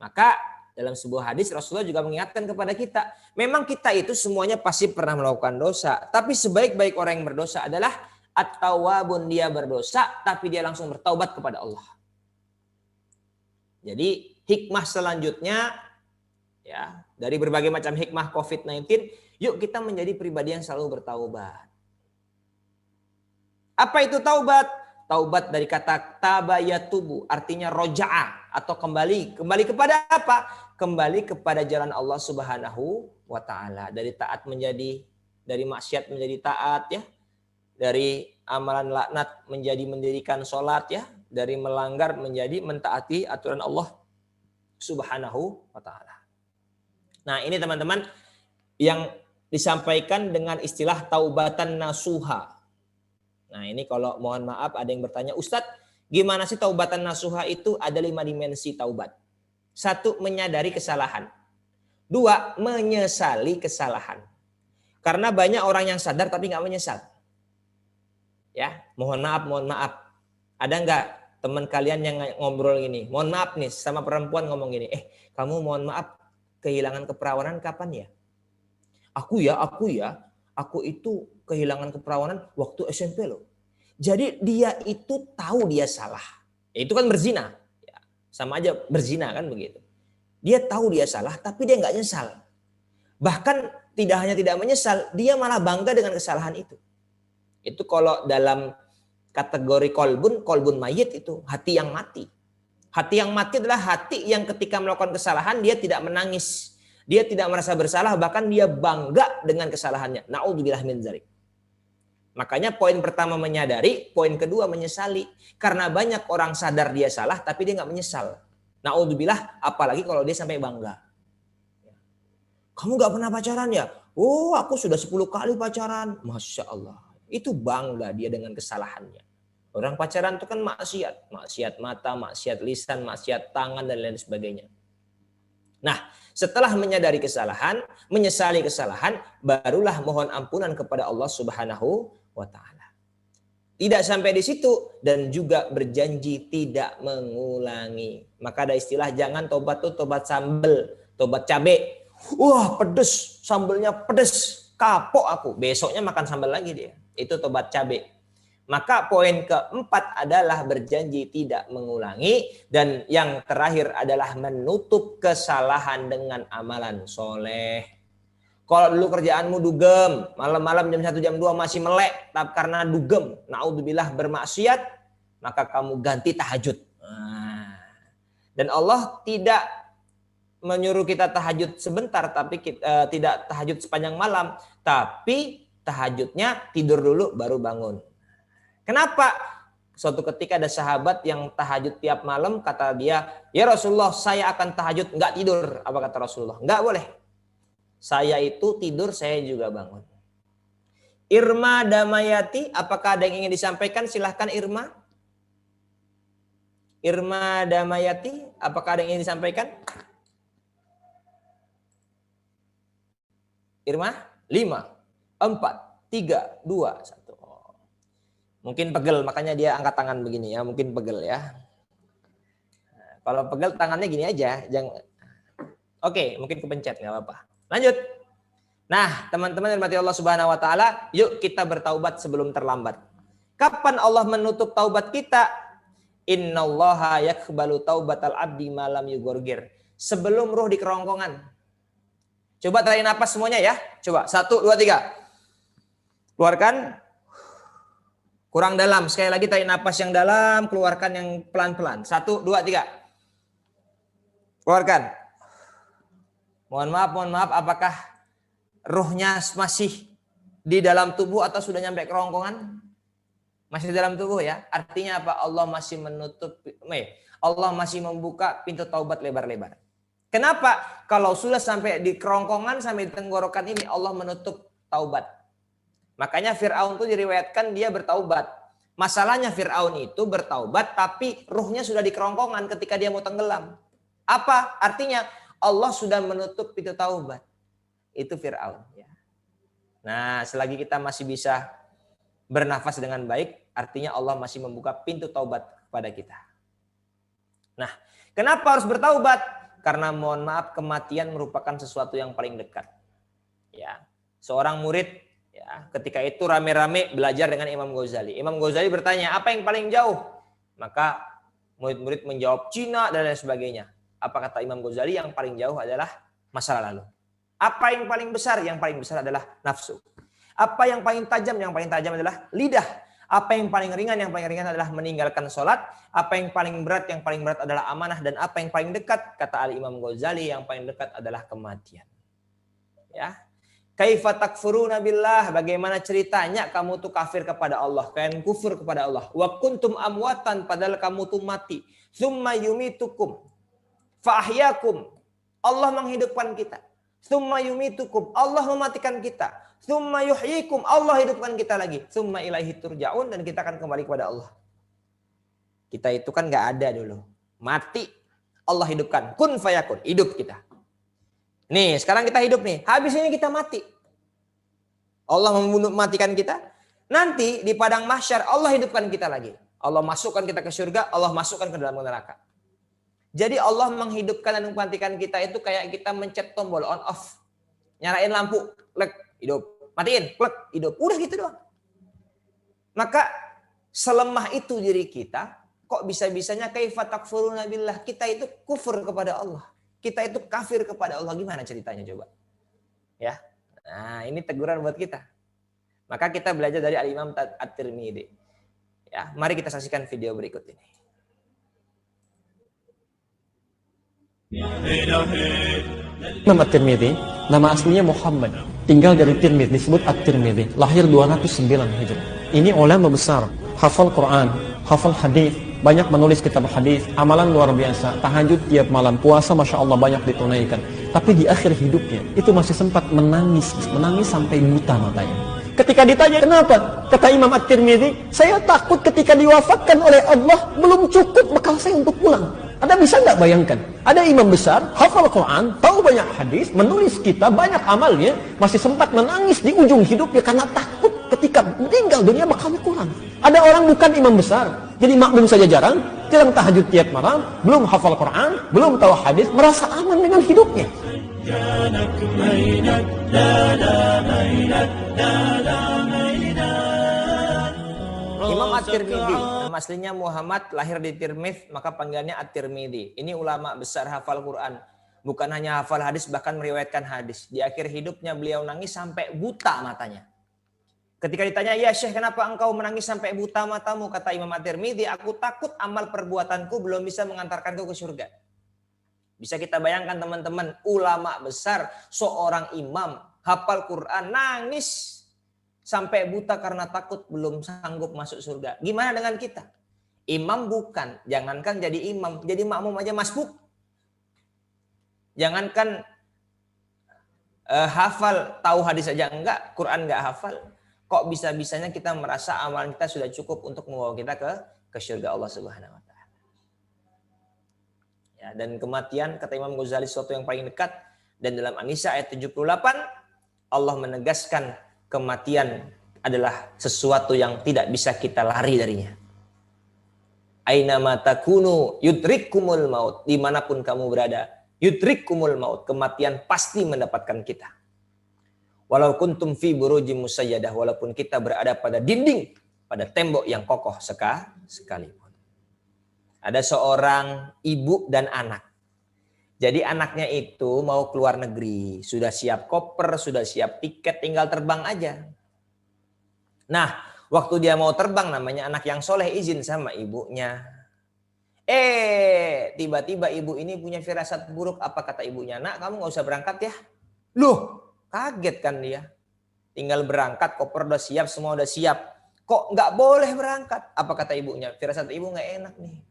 Maka dalam sebuah hadis Rasulullah juga mengingatkan kepada kita, memang kita itu semuanya pasti pernah melakukan dosa, tapi sebaik-baik orang yang berdosa adalah at-tawwabun, dia berdosa tapi dia langsung bertaubat kepada Allah. Jadi hikmah selanjutnya, ya, dari berbagai macam hikmah COVID-19, yuk kita menjadi pribadi yang selalu bertaubat. Apa itu taubat? Taubat dari kata taba yatubu, artinya roja'a atau kembali. Kembali kepada apa? Kembali kepada jalan Allah Subhanahu wa taala. Dari maksiat menjadi taat, ya. Dari amalan laknat menjadi mendirikan sholat, ya. Dari melanggar menjadi mentaati aturan Allah Subhanahu wa taala. Nah, ini teman-teman yang disampaikan dengan istilah taubatan nasuha. Nah, ini kalau mohon maaf ada yang bertanya, Ustadz, gimana sih taubatan nasuha itu? Ada 5 dimensi taubat. 1, menyadari kesalahan. 2, menyesali kesalahan. Karena banyak orang yang sadar tapi nggak menyesal. Ya, mohon maaf. Ada nggak teman kalian yang ngobrol gini? Mohon maaf nih, sama perempuan ngomong gini, kamu mohon maaf, kehilangan keperawanan kapan ya? Aku itu kehilangan keperawanan waktu SMP loh. Jadi dia itu tahu dia salah. Ya, itu kan berzina. Ya, sama aja berzina kan begitu. Dia tahu dia salah tapi dia nggak nyesal. Bahkan tidak hanya tidak menyesal, dia malah bangga dengan kesalahan itu. Itu kalau dalam kategori kolbun mayit, itu hati yang mati. Hati yang mati adalah hati yang ketika melakukan kesalahan dia tidak menangis. Dia tidak merasa bersalah, bahkan dia bangga dengan kesalahannya. Na'udzubillah min dzalik. Makanya poin pertama menyadari, poin kedua menyesali. Karena banyak orang sadar dia salah, tapi dia nggak menyesal. Na'udzubillah, apalagi kalau dia sampai bangga. Kamu nggak pernah pacaran ya? Oh, aku sudah 10 kali pacaran. Masya Allah. Itu bangga dia dengan kesalahannya. Orang pacaran itu kan maksiat. Maksiat mata, maksiat lisan, maksiat tangan, dan lain sebagainya. Nah, setelah menyadari kesalahan, menyesali kesalahan, barulah mohon ampunan kepada Allah Subhanahu wa taala. Tidak sampai di situ dan juga berjanji tidak mengulangi. Maka ada istilah jangan tobat tuh tobat sambel. Tobat cabe. Wah, pedes, sambelnya pedes, kapok aku. Besoknya makan sambal lagi dia. Itu tobat cabe. Maka poin keempat adalah berjanji tidak mengulangi. Dan yang terakhir adalah menutup kesalahan dengan amalan soleh. Kalau dulu kerjaanmu dugem, malam-malam jam 1 jam 2 masih melek, tapi karena dugem, naudzubillah bermaksiat, maka kamu ganti tahajud. Dan Allah tidak menyuruh kita tahajud sebentar, tapi tidak tahajud sepanjang malam, tapi tahajudnya tidur dulu baru bangun. Kenapa? Suatu ketika ada sahabat yang tahajud tiap malam, kata dia, ya Rasulullah, saya akan tahajud nggak tidur. Apa kata Rasulullah? Nggak boleh. Saya itu tidur, saya juga bangun. Irma Damayati, apakah ada yang ingin disampaikan? Silahkan Irma. Irma Damayati, apakah ada yang ingin disampaikan? Irma, 5, 4, 3, 2, 1. Mungkin pegel, makanya dia angkat tangan begini ya. Mungkin pegel ya. Nah, kalau pegel tangannya gini aja. Jangan. Oke, mungkin kepencet, nggak apa-apa. Lanjut. Nah, teman-teman yang dirahmati Allah Subhanahu wa taala, yuk kita bertaubat sebelum terlambat. Kapan Allah menutup taubat kita? Innallaha yakbalu taubatal abdi malam yugorgir. Sebelum ruh di kerongkongan. Coba tarik napas semuanya ya. Coba 1, 2, 3. Keluarkan. Kurang dalam. Sekali lagi tarik napas yang dalam. Keluarkan yang pelan-pelan. 1, 2, 3. Keluarkan. Mohon maaf. Apakah ruhnya masih di dalam tubuh atau sudah nyampe kerongkongan? Masih dalam tubuh ya. Artinya apa? Allah masih menutup. Allah masih membuka pintu taubat lebar-lebar. Kenapa? Kalau sudah sampai di kerongkongan, sampai di tenggorokan ini, Allah menutup taubat. Makanya Fir'aun itu diriwayatkan dia bertaubat. Masalahnya Fir'aun itu bertaubat, tapi ruhnya sudah di kerongkongan ketika dia mau tenggelam. Apa? Artinya Allah sudah menutup pintu taubat. Itu Fir'aun. Ya. Nah, selagi kita masih bisa bernafas dengan baik, artinya Allah masih membuka pintu taubat kepada kita. Nah, kenapa harus bertaubat? Karena mohon maaf, kematian merupakan sesuatu yang paling dekat. Ya, seorang murid ya, ketika itu rame-rame belajar dengan Imam Ghazali. Imam Ghazali bertanya, apa yang paling jauh? Maka murid-murid menjawab Cina dan lain sebagainya. Apa kata Imam Ghazali? Yang paling jauh adalah masa lalu. Apa yang paling besar? Yang paling besar adalah nafsu. Apa yang paling tajam? Yang paling tajam adalah lidah. Apa yang paling ringan? Yang paling ringan adalah meninggalkan sholat. Apa yang paling berat? Yang paling berat adalah amanah. Dan apa yang paling dekat? Kata Al-Imam Ghazali, yang paling dekat adalah kematian. Ya. Kaifa takfuruna billah? Bagaimana ceritanya kamu tuh kafir kepada Allah? Kalian kufur kepada Allah. Wa kuntum amwatan, padahal kamu tuh mati. Tsumma yumitukum fa ahyakum. Allah menghidupkan kita. Tsumma yumitukum. Allah mematikan kita. Tsumma yuhyikum, Allah hidupkan kita lagi. Tsumma ilaihi turja'un, dan kita akan kembali kepada Allah. Kita itu kan nggak ada dulu. Mati, Allah hidupkan. Kun fayakun, hidup kita. Nih, sekarang kita hidup nih. Habis ini kita mati. Allah mematikan kita. Nanti di padang mahsyar Allah hidupkan kita lagi. Allah masukkan kita ke surga, Allah masukkan ke dalam neraka. Jadi Allah menghidupkan dan mematikan kita itu kayak kita mencet tombol on off. Nyalain lampu, lek, hidup. Matiin, plek, hidup. Udah gitu doang. Maka selemah itu diri kita, kok bisa-bisanya kaifa takfuruna billah? Kita itu kufur kepada Allah. Kita itu kafir kepada Allah. Gimana ceritanya coba? Ya. Nah, ini teguran buat kita. Maka kita belajar dari Al-Imam At-Tirmidzi. Ya, mari kita saksikan video berikut ini. Imam At-Tirmidzi, nama aslinya Muhammad, tinggal dari Tirmidzi, disebut At-Tirmidzi, lahir 209 Hijrah. Ini ulama besar, hafal Quran, hafal hadis, banyak menulis kitab hadis, amalan luar biasa, tahajud tiap malam, puasa Masya Allah banyak ditunaikan. Tapi di akhir hidupnya, itu masih sempat menangis sampai buta matanya. Ketika ditanya kenapa, kata Imam At-Tirmidzi, saya takut ketika diwafatkan oleh Allah, belum cukup bekal saya untuk pulang. Anda bisa nggak bayangkan? Ada imam besar, hafal Quran, tahu banyak hadis, menulis kitab, banyak amalnya, masih sempat menangis di ujung hidupnya karena takut ketika meninggal dunia bakalnya kurang. Ada orang bukan imam besar, jadi makmum saja jarang tahajud tiap malam, belum hafal Quran, belum tahu hadis, merasa aman dengan hidupnya. Imam At-Tirmidzi, nama aslinya Muhammad, lahir di Tirmidz, maka panggilannya At-Tirmidzi. Ini ulama besar hafal Quran. Bukan hanya hafal hadis, bahkan meriwayatkan hadis. Di akhir hidupnya beliau nangis sampai buta matanya. Ketika ditanya, ya Syekh, kenapa engkau menangis sampai buta matamu? Kata Imam At-Tirmidzi, aku takut amal perbuatanku belum bisa mengantarkanku ke surga. Bisa kita bayangkan teman-teman, ulama besar, seorang imam, hafal Quran, nangis sampai buta karena takut belum sanggup masuk surga. Gimana dengan kita? Imam bukan, jangankan jadi imam, jadi makmum aja masbuk. Jangankan hafal, tahu hadis aja enggak, Quran enggak hafal. Kok bisa-bisanya kita merasa amalan kita sudah cukup untuk membawa kita ke surga Allah Subhanahu wa taala. Ya, dan kematian kata Imam Ghazali sesuatu yang paling dekat, dan dalam An-Nisa ayat 78 Allah menegaskan kematian adalah sesuatu yang tidak bisa kita lari darinya. Aina ma takunu yudrikkumul maut, dimanapun kamu berada, yudrikkumul maut, kematian pasti mendapatkan kita. Walau kuntum fi burujim musayyadah, walaupun kita berada pada dinding, pada tembok yang kokoh sekalipun. Ada seorang ibu dan anak. Jadi anaknya itu mau keluar negeri, sudah siap koper, sudah siap tiket, tinggal terbang aja. Nah, waktu dia mau terbang, namanya anak yang soleh, izin sama ibunya. Tiba-tiba ibu ini punya firasat buruk. Apa kata ibunya? Nak, kamu gak usah berangkat ya. Loh, kaget kan dia. Tinggal berangkat, koper udah siap, semua udah siap. Kok gak boleh berangkat? Apa kata ibunya? Firasat ibu gak enak nih.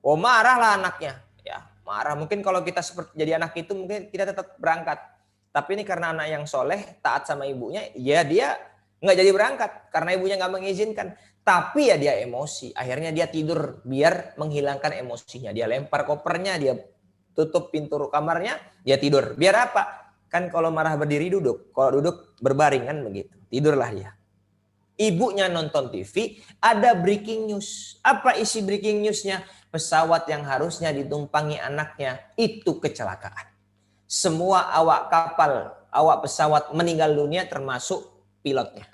Oh, marahlah anaknya. Ya, marah. Mungkin kalau kita seperti jadi anak itu, mungkin kita tetap berangkat. Tapi ini karena anak yang soleh, taat sama ibunya, ya dia nggak jadi berangkat karena ibunya nggak mengizinkan. Tapi ya dia emosi. Akhirnya dia tidur biar menghilangkan emosinya. Dia lempar kopernya, dia tutup pintu kamarnya, dia tidur. Biar apa? Kan kalau marah berdiri duduk, kalau duduk berbaring kan begitu. Tidurlah dia. Ibunya nonton TV, ada breaking news. Apa isi breaking newsnya? Pesawat yang harusnya ditumpangi anaknya itu kecelakaan. Semua awak kapal, awak pesawat meninggal dunia termasuk pilotnya.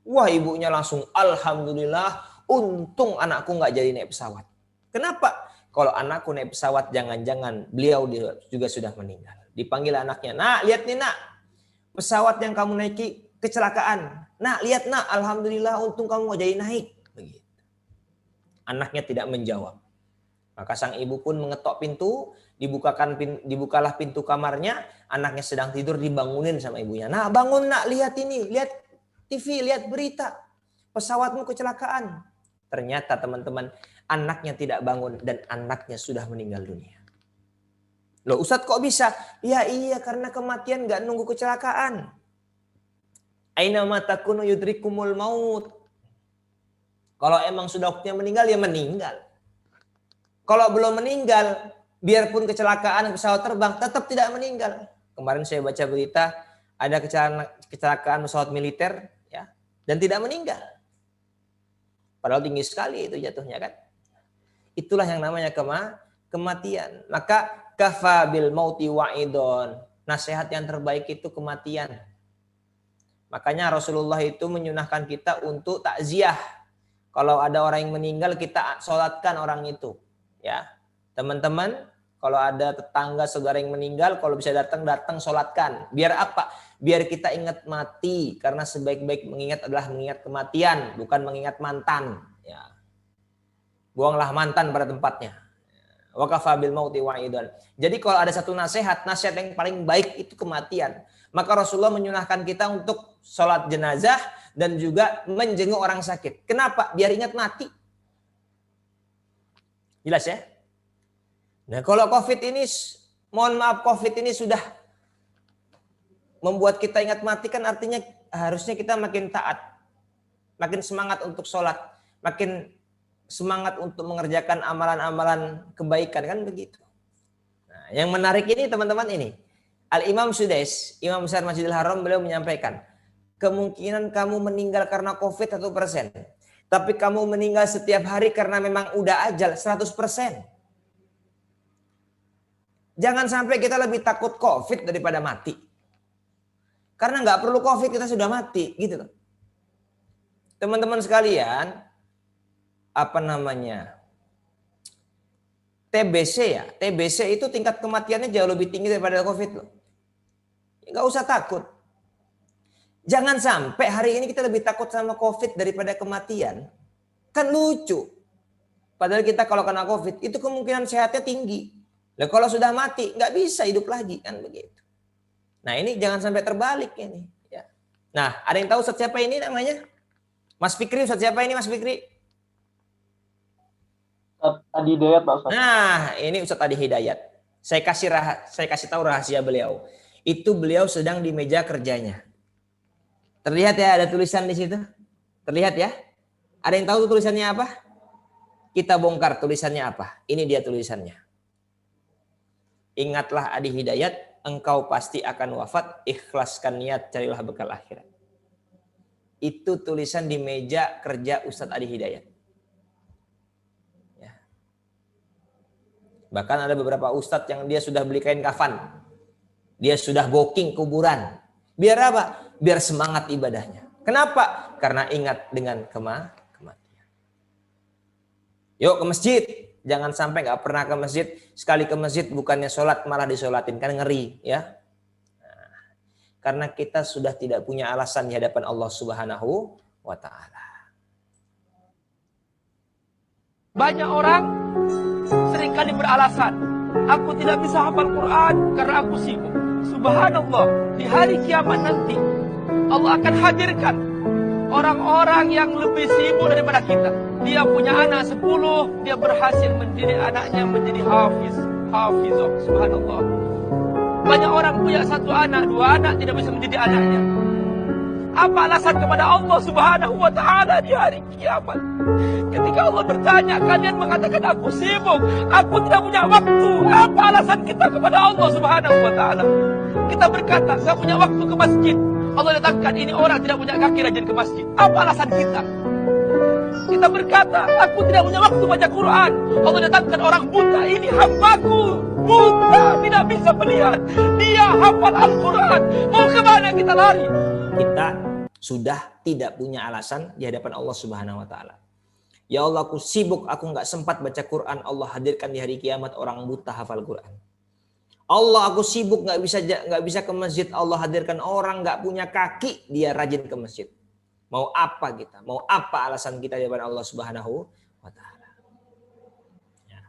Wah, ibunya langsung alhamdulillah, untung anakku nggak jadi naik pesawat. Kenapa? Kalau anakku naik pesawat, jangan-jangan beliau juga sudah meninggal. Dipanggil anaknya, nak lihat nih nak, pesawat yang kamu naiki kecelakaan. Nak lihat nak, alhamdulillah untung kamu nggak jadi naik. Begitu. Anaknya tidak menjawab. Maka sang ibu pun mengetok pintu, dibukalah pintu kamarnya, anaknya sedang tidur dibangunin sama ibunya. Nah bangun nak, lihat ini, lihat TV, lihat berita, pesawatmu kecelakaan. Ternyata teman-teman, anaknya tidak bangun dan anaknya sudah meninggal dunia. Loh Ustadz kok bisa? Ya iya karena kematian gak nunggu kecelakaan. Aina ma takunu yudrikumul maut. Kalau emang sudah waktunya meninggal, ya meninggal. Kalau belum meninggal, biarpun kecelakaan pesawat terbang, tetap tidak meninggal. Kemarin saya baca berita, ada kecelakaan pesawat militer, ya, dan tidak meninggal. Padahal tinggi sekali itu jatuhnya kan. Itulah yang namanya kematian. Maka kafa bil mauti wa'idon. Nasihat yang terbaik itu kematian. Makanya Rasulullah itu menyunahkan kita untuk takziah. Kalau ada orang yang meninggal, kita sholatkan orang itu. Ya, teman-teman, kalau ada tetangga saudara yang meninggal, kalau bisa datang sholatkan. Biar apa? Biar kita ingat mati. Karena sebaik-baik mengingat adalah mengingat kematian, bukan mengingat mantan. Ya. Buanglah mantan pada tempatnya. Wa kafa bil mauti wa'idan. Jadi kalau ada satu nasihat yang paling baik itu kematian. Maka Rasulullah menyunahkan kita untuk sholat jenazah dan juga menjenguk orang sakit. Kenapa? Biar ingat mati. Jelas ya? Nah kalau COVID ini, mohon maaf COVID ini sudah membuat kita ingat mati kan artinya harusnya kita makin taat. Makin semangat untuk sholat. Makin semangat untuk mengerjakan amalan-amalan kebaikan kan begitu. Nah, yang menarik ini teman-teman ini. Al-Imam Sudais, Imam Besar Masjidil Haram, beliau menyampaikan. Kemungkinan kamu meninggal karena COVID 1%. Tapi kamu meninggal setiap hari karena memang udah ajal 100%. Jangan sampai kita lebih takut COVID daripada mati. Karena nggak perlu COVID kita sudah mati, gitu loh. Teman-teman sekalian, apa namanya? TBC ya, TBC itu tingkat kematiannya jauh lebih tinggi daripada COVID loh. Nggak usah takut. Jangan sampai hari ini kita lebih takut sama COVID daripada kematian. Kan lucu. Padahal kita kalau kena COVID itu kemungkinan sehatnya tinggi. Nah, kalau sudah mati nggak bisa hidup lagi kan begitu. Nah ini jangan sampai terbalik ini. Ya. Nah ada yang tahu Ustadz siapa ini namanya? Mas Fikri, Ustadz siapa ini Mas Fikri? Adi Hidayat Pak Ustadz. Nah ini Ustadz Adi Hidayat. Saya kasih tahu rahasia beliau. Itu beliau sedang di meja kerjanya. Terlihat ya ada tulisan di situ? Terlihat ya? Ada yang tahu tulisannya apa? Kita bongkar tulisannya apa? Ini dia tulisannya. Ingatlah Adi Hidayat, engkau pasti akan wafat, ikhlaskan niat, carilah bekal akhirat. Itu tulisan di meja kerja Ustadz Adi Hidayat. Ya. Bahkan ada beberapa ustadz yang dia sudah beli kain kafan. Dia sudah booking kuburan. Biar apa? Biar semangat ibadahnya. Kenapa? Karena ingat dengan kematian. Yuk ke masjid. Jangan sampai nggak pernah ke masjid. Sekali ke masjid bukannya sholat malah disolatin. Kan ngeri ya. Nah, karena kita sudah tidak punya alasan di hadapan Allah Subhanahu wa Ta'ala. Banyak orang seringkali beralasan, aku tidak bisa hafal Quran karena aku sibuk. Subhanallah, di hari kiamat nanti Allah akan hadirkan orang-orang yang lebih sibuk daripada kita. Dia punya anak 10, dia berhasil mendidik anaknya menjadi hafizah. Subhanallah. Banyak orang punya 1 anak, 2 anak tidak bisa mendidik anaknya. Apa alasan kepada Allah Subhanahu wa Ta'ala di hari kiamat? Ketika Allah bertanya, kalian mengatakan aku sibuk, aku tidak punya waktu. Apa alasan kita kepada Allah Subhanahu wa Ta'ala? Kita berkata, saya punya waktu ke masjid. Allah datangkan ini orang tidak punya kaki rajin ke masjid. Apa alasan kita? Kita berkata, aku tidak punya waktu baca Quran. Allah datangkan orang buta, ini hambaku. Buta, tidak bisa melihat. Dia hafal Al-Quran. Mau kemana kita lari? Kita sudah tidak punya alasan di hadapan Allah Subhanahu wa Ta'ala. Ya Allah, aku sibuk, aku nggak sempat baca Quran. Allah hadirkan di hari kiamat orang buta hafal Quran. Allah, aku sibuk nggak bisa ke masjid. Allah hadirkan orang nggak punya kaki, dia rajin ke masjid. Mau apa kita? Mau apa alasan kita di hadapan Allah Subhanahu wa Ta'ala? Ya.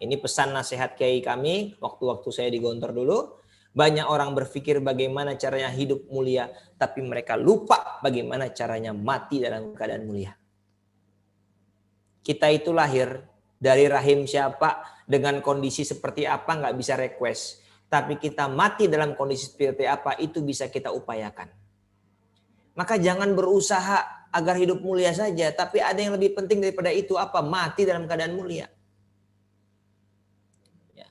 Ini pesan nasihat kiai kami waktu-waktu saya di Gontor dulu. Banyak orang berpikir bagaimana caranya hidup mulia, tapi mereka lupa bagaimana caranya mati dalam keadaan mulia. Kita itu lahir dari rahim siapa, dengan kondisi seperti apa nggak bisa request. Tapi kita mati dalam kondisi seperti apa, itu bisa kita upayakan. Maka jangan berusaha agar hidup mulia saja, tapi ada yang lebih penting daripada itu, apa? Mati dalam keadaan mulia. Ya.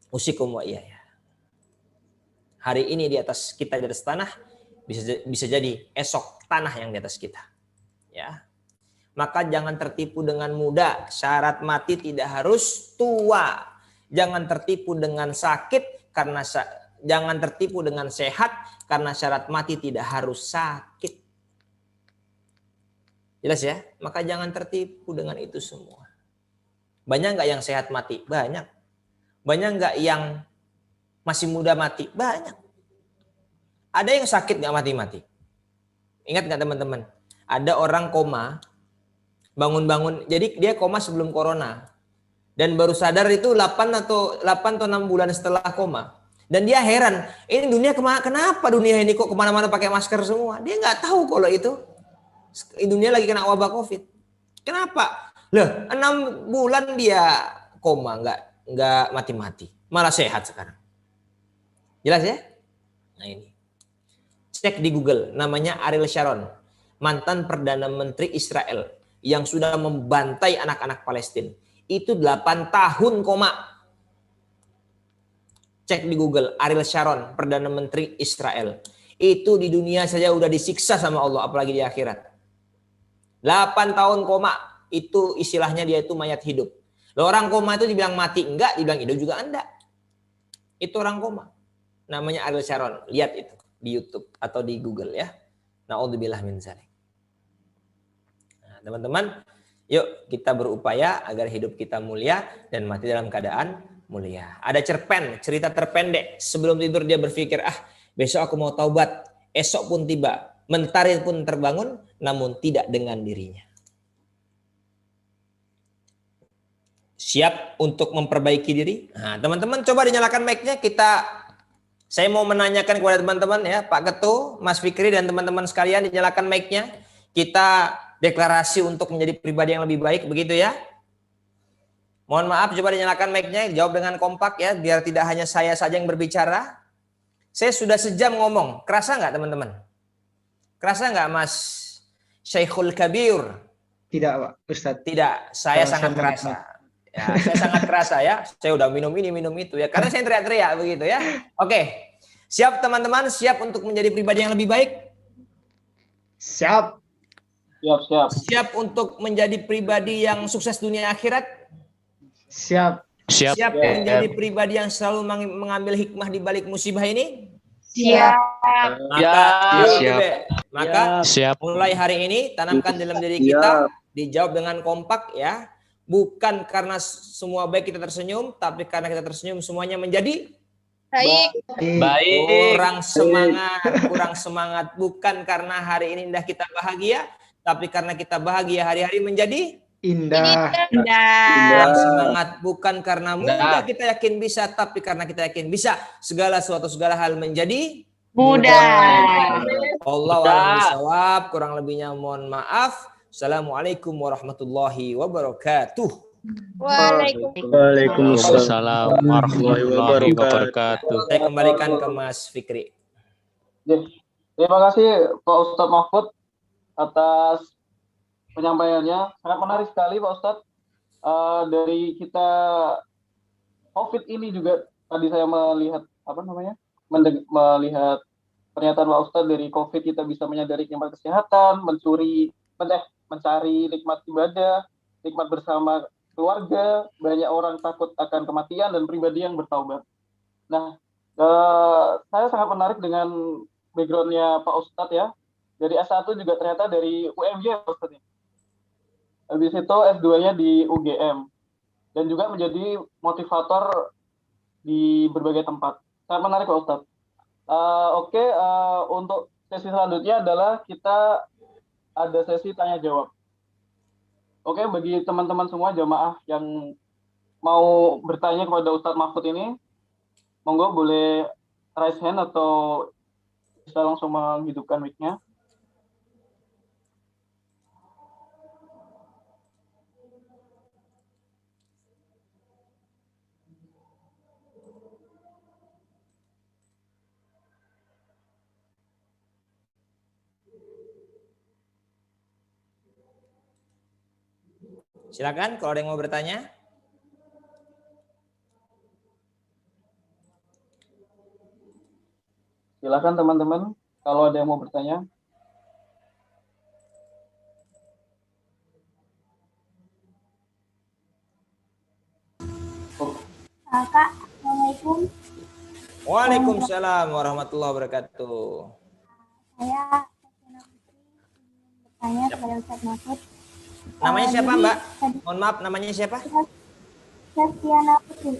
Usikum wa iya. Hari ini di atas kita di atas tanah, bisa jadi esok tanah yang di atas kita. Ya. Maka jangan tertipu dengan muda. Syarat mati tidak harus tua. Jangan tertipu dengan sakit jangan tertipu dengan sehat karena syarat mati tidak harus sakit. Jelas ya? Maka jangan tertipu dengan itu semua. Banyak nggak yang sehat mati? Banyak. Banyak nggak yang masih muda mati? Banyak. Ada yang sakit nggak mati-mati? Ingat nggak teman-teman? Ada orang koma, bangun-bangun, jadi dia koma sebelum corona. Dan baru sadar itu 8 atau 6 bulan setelah koma. Dan dia heran, ini dunia kenapa dunia ini kok kemana-mana pakai masker semua? Dia nggak tahu kalau itu dunia lagi kena wabah COVID. Kenapa? Loh, 6 bulan dia koma, nggak mati-mati, malah sehat sekarang. Jelas ya? Nah ini, cek di Google, namanya Ariel Sharon, mantan Perdana Menteri Israel yang sudah membantai anak-anak Palestina. Itu 8 tahun koma. Cek di Google, Ariel Sharon, Perdana Menteri Israel. Itu di dunia saja udah disiksa sama Allah, apalagi di akhirat. 8 tahun koma, itu istilahnya dia itu mayat hidup. Loh, orang koma itu dibilang mati enggak, dibilang hidup juga enggak. Itu orang koma. Namanya Ariel Sharon. Lihat itu di YouTube atau di Google ya. Na'udzubillah min dzalik. Nah, teman-teman, yuk kita berupaya agar hidup kita mulia dan mati dalam keadaan mulia. Ada cerpen, cerita terpendek. Sebelum tidur dia berpikir, besok aku mau taubat. Esok pun tiba, mentari pun terbangun, namun tidak dengan dirinya. Siap untuk memperbaiki diri? Nah, teman-teman coba dinyalakan mic-nya. Saya mau menanyakan kepada teman-teman ya, Pak Ketua, Mas Fikri dan teman-teman sekalian, dinyalakan mic-nya. Kita deklarasi untuk menjadi pribadi yang lebih baik, begitu ya? Mohon maaf, coba dinyalakan mic-nya, jawab dengan kompak ya, biar tidak hanya saya saja yang berbicara. Saya sudah sejam ngomong, kerasa nggak teman-teman? Kerasa nggak Mas Syekhul Kabir? Tidak Pak Ustadz. Tidak, saya sangat kerasa. Ya, saya sangat kerasa ya. Saya udah minum ini, minum itu ya. Karena saya teriak-teriak begitu ya. Oke. Siap teman-teman? Siap untuk menjadi pribadi yang lebih baik? Siap. Siap. Siap untuk menjadi pribadi yang sukses dunia akhirat? Siap. Siap menjadi pribadi yang selalu mengambil hikmah di balik musibah ini? Siap. Maka mulai hari ini tanamkan dalam diri kita, dijawab dengan kompak ya. Bukan karena semua baik kita tersenyum, tapi karena kita tersenyum semuanya menjadi baik. Kurang semangat. Bukan karena hari ini indah kita bahagia, tapi karena kita bahagia hari-hari menjadi indah. Kurang semangat. Bukan karena mudah kita yakin bisa, tapi karena kita yakin bisa. Segala hal menjadi mudah. Allah a'lam bishawab. Kurang lebihnya mohon maaf. Assalamualaikum warahmatullahi wabarakatuh. Waalaikumsalam warahmatullahi wabarakatuh. Saya kembalikan ke Mas Fikri. Terima kasih Pak Ustadz Mahfud atas penyampaiannya. Sangat menarik sekali Pak Ustadz. Dari kita COVID ini juga tadi saya melihat melihat pernyataan Pak Ustadz, dari COVID kita bisa menyadari nikmat kesehatan, mencari nikmat ibadah, nikmat bersama keluarga, banyak orang takut akan kematian dan pribadi yang bertaubat. Nah, saya sangat menarik dengan background-nya Pak Ustadz ya. Dari S1 juga ternyata dari UMY Pak Ustadz. Habis itu S2-nya di UGM. Dan juga menjadi motivator di berbagai tempat. Sangat menarik Pak Ustadz. Untuk sesi selanjutnya adalah kita ada sesi tanya jawab. Oke, bagi teman-teman semua jamaah yang mau bertanya kepada Ustadz Mahfud ini, monggo boleh raise hand atau bisa langsung menghidupkan mic-nya. Silakan kalau ada yang mau bertanya. Silakan teman-teman kalau ada yang mau bertanya. Kak, Assalamualaikum. Waalaikumsalam warahmatullahi wabarakatuh. Saya bertanya kepada Ustadz Mahfud. Namanya siapa Mbak? Mohon maaf, namanya siapa? Septiana Putri.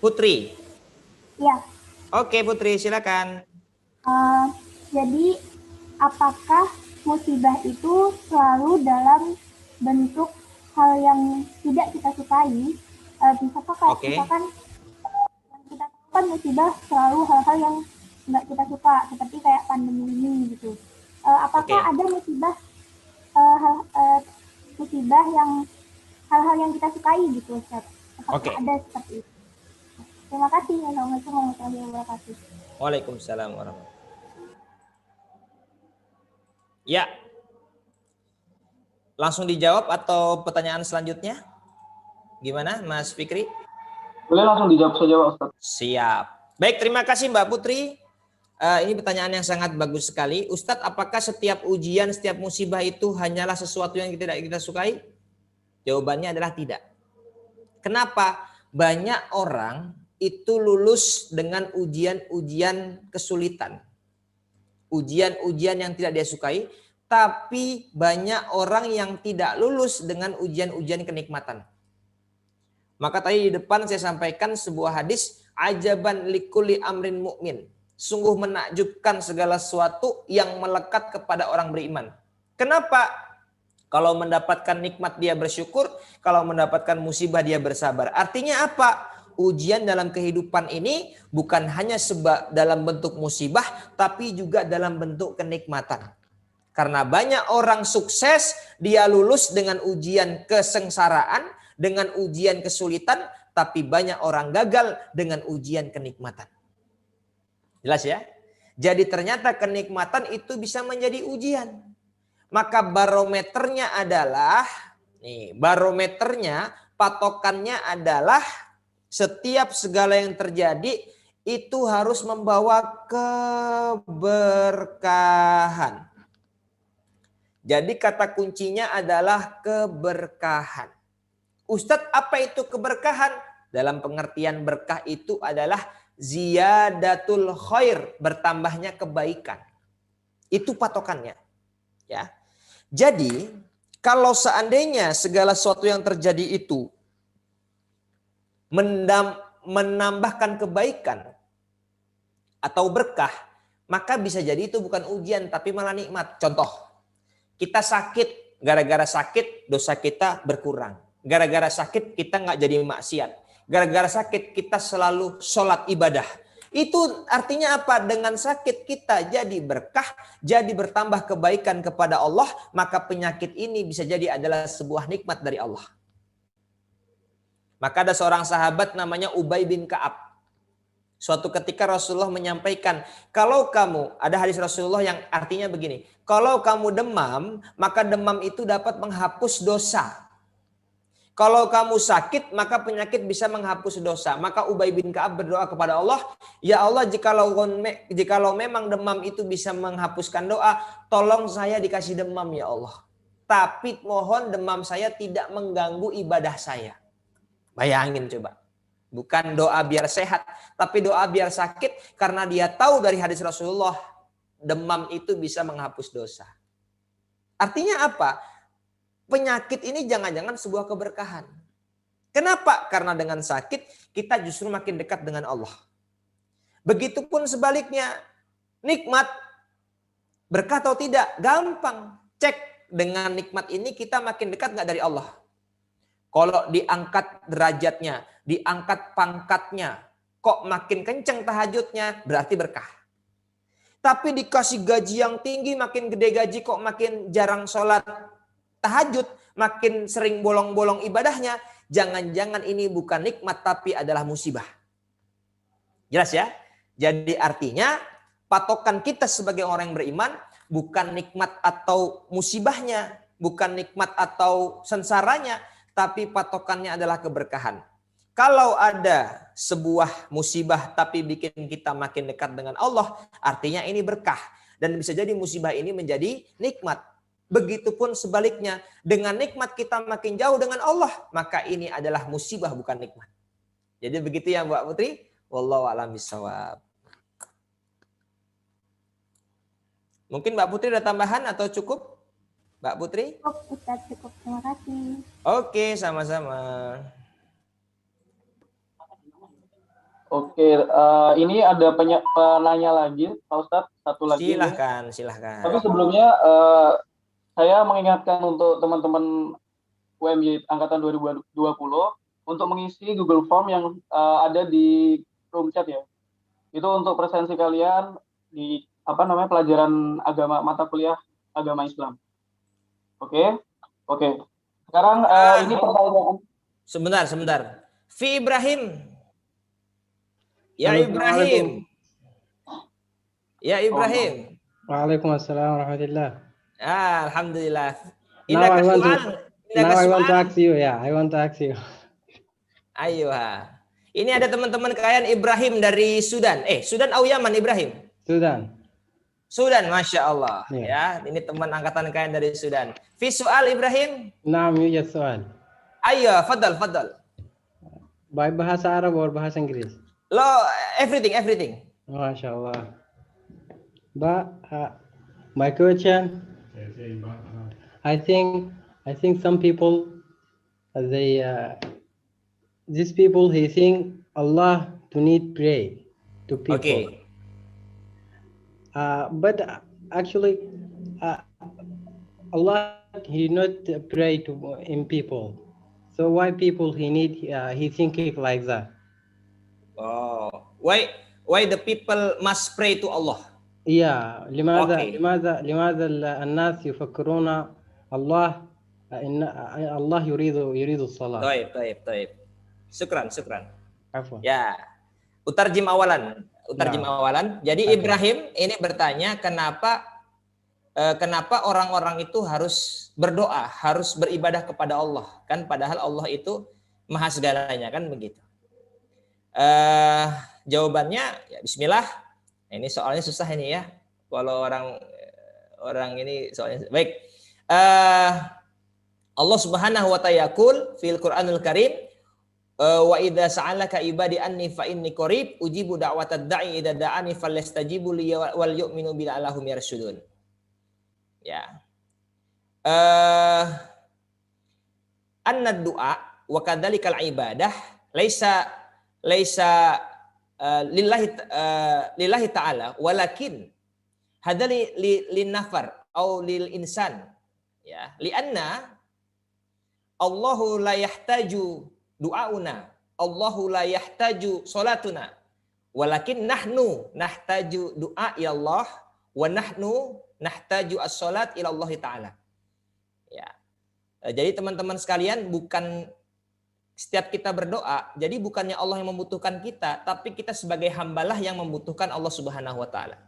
Putri. Iya. Oke Putri, silakan. Jadi apakah musibah itu selalu dalam bentuk hal yang tidak kita sukai? Misalkan misalkan yang kita tahu kan musibah selalu hal-hal yang nggak kita suka, seperti kayak pandemi ini gitu. Apakah ada musibah musibah yang hal-hal yang kita sukai gitu Ustaz? Apakah ada seperti itu? Terima kasih. Assalamualaikum warahmatullahi wabarakatuh. Waalaikumsalam warahmatullahi wabarakatuh. Ya. Langsung dijawab atau pertanyaan selanjutnya? Gimana Mas Fikri? Boleh langsung dijawab saja Pak Ustaz. Siap. Baik, terima kasih Mbak Putri. Ini pertanyaan yang sangat bagus sekali. Ustadz, apakah setiap ujian, setiap musibah itu hanyalah sesuatu yang tidak kita sukai? Jawabannya adalah tidak. Kenapa? Banyak orang itu lulus dengan ujian-ujian kesulitan. Ujian-ujian yang tidak dia sukai, tapi banyak orang yang tidak lulus dengan ujian-ujian kenikmatan. Maka tadi di depan saya sampaikan sebuah hadis, ajaban likulli amrin mukmin. Sungguh menakjubkan segala sesuatu yang melekat kepada orang beriman. Kenapa? Kalau mendapatkan nikmat dia bersyukur, kalau mendapatkan musibah dia bersabar. Artinya apa? Ujian dalam kehidupan ini bukan hanya dalam bentuk musibah, tapi juga dalam bentuk kenikmatan. Karena banyak orang sukses, dia lulus dengan ujian kesengsaraan, dengan ujian kesulitan, tapi banyak orang gagal dengan ujian kenikmatan. Jelas ya? Jadi ternyata kenikmatan itu bisa menjadi ujian. Maka barometernya adalah, patokannya adalah setiap segala yang terjadi itu harus membawa keberkahan. Jadi kata kuncinya adalah keberkahan. Ustadz, apa itu keberkahan? Dalam pengertian berkah itu adalah ziyadatul khair, bertambahnya kebaikan. Itu patokannya. Ya. Jadi, kalau seandainya segala sesuatu yang terjadi itu menambahkan kebaikan atau berkah, maka bisa jadi itu bukan ujian tapi malah nikmat. Contoh, kita sakit, gara-gara sakit dosa kita berkurang. Gara-gara sakit kita nggak jadi maksiat. Gara-gara sakit kita selalu sholat ibadah. Itu artinya apa? Dengan sakit kita jadi berkah, jadi bertambah kebaikan kepada Allah, maka penyakit ini bisa jadi adalah sebuah nikmat dari Allah. Maka ada seorang sahabat namanya Ubay bin Ka'ab. Suatu ketika Rasulullah menyampaikan, kalau kamu, ada hadis Rasulullah yang artinya begini, kalau kamu demam, maka demam itu dapat menghapus dosa. Kalau kamu sakit, maka penyakit bisa menghapus dosa. Maka Ubay bin Ka'ab berdoa kepada Allah, ya Allah, jikalau memang demam itu bisa menghapuskan doa, tolong saya dikasih demam ya Allah. Tapi mohon demam saya tidak mengganggu ibadah saya. Bayangin coba. Bukan doa biar sehat, tapi doa biar sakit, karena dia tahu dari hadis Rasulullah, demam itu bisa menghapus dosa. Artinya apa? Penyakit ini jangan-jangan sebuah keberkahan. Kenapa? Karena dengan sakit kita justru makin dekat dengan Allah. Begitupun sebaliknya, nikmat berkah atau tidak, gampang. Cek dengan nikmat ini kita makin dekat nggak dari Allah. Kalau diangkat derajatnya, diangkat pangkatnya, kok makin kenceng tahajudnya, berarti berkah. Tapi dikasih gaji yang tinggi, makin gede gaji kok makin jarang sholat tahajud, makin sering bolong-bolong ibadahnya, jangan-jangan ini bukan nikmat tapi adalah musibah. Jelas ya? Jadi artinya patokan kita sebagai orang yang beriman bukan nikmat atau musibahnya, bukan nikmat atau sengsaranya, tapi patokannya adalah keberkahan. Kalau ada sebuah musibah tapi bikin kita makin dekat dengan Allah, artinya ini berkah. Dan bisa jadi musibah ini menjadi nikmat. Begitupun sebaliknya, dengan nikmat kita makin jauh dengan Allah, maka ini adalah musibah bukan nikmat. Jadi begitu ya Mbak Putri. Wallahu a'lam bishawab. Mungkin Mbak Putri ada tambahan atau cukup? Mbak Putri? Cukup, Ustaz, cukup. Terima kasih. Oke, sama-sama. Oke, ini ada penanya lagi, Pak Ustadz, satu lagi. Silahkan. Tapi sebelumnya saya mengingatkan untuk teman-teman UMY angkatan 2020 untuk mengisi Google Form yang ada di room chat ya. Itu untuk presensi kalian di pelajaran agama, mata kuliah agama Islam. Oke. Sekarang ini pertanyaan. Sebentar. Fi Ibrahim. Ya Ibrahim. Waalaikumsalam warahmatullahi. Alhamdulillah. Now I want to ask you. Yeah, I want to ask you. Ayo. Ini ada teman-teman kalian Ibrahim dari Sudan. Sudan atau Yaman Ibrahim? Sudan, Masya Allah. Ya, ini teman angkatan kalian dari Sudan. Fi soal Ibrahim? Naam, yujad soal. Ayo, fadal. Baik bahasa Arab atau bahasa Inggris? Everything. MashaAllah. But my question, I think some people, these people, he think Allah to need pray to people. Okay. But actually, Allah he not pray to in people. So why people he thinking like that? Oh, why the people must pray to Allah? Yeah, لماذا الناس يفكرون الله إن الله يريد الصلاة. طيب. Syukran. Afwan. Ya. Utarjim awalan. Jadi Ibrahim ini bertanya kenapa orang-orang itu harus berdoa, harus beribadah kepada Allah, kan padahal Allah itu maha segalanya, kan begitu. Jawabannya ya bismillah. Ini soalnya susah ini ya. Kalau orang ini soalnya baik. Allah Subhanahu wa ta'ala yaqul fil Qur'anul Karim wa idza sa'alaka ibadi anni fa inni qarib ujibu da'watad da'i idza da'ani fallastajibu li wal yu'minu bi la'allahum yarshudun. Ya. Anna du'a wa kadzalikal ibadah laisa lillahi ta'ala walakin hadali lin nafar au lil insan, ya, lianna Allahu la yahtaju du'auna, Allahu la yahtaju salatuna, walakin nahnu nahtaju du'a ila Allah wa nahnu nahtaju as-salat ila Allah Ta'ala. Ya. Jadi teman-teman sekalian, bukan setiap kita berdoa, jadi bukannya Allah yang membutuhkan kita, tapi kita sebagai hambalah yang membutuhkan Allah Subhanahu wa taala.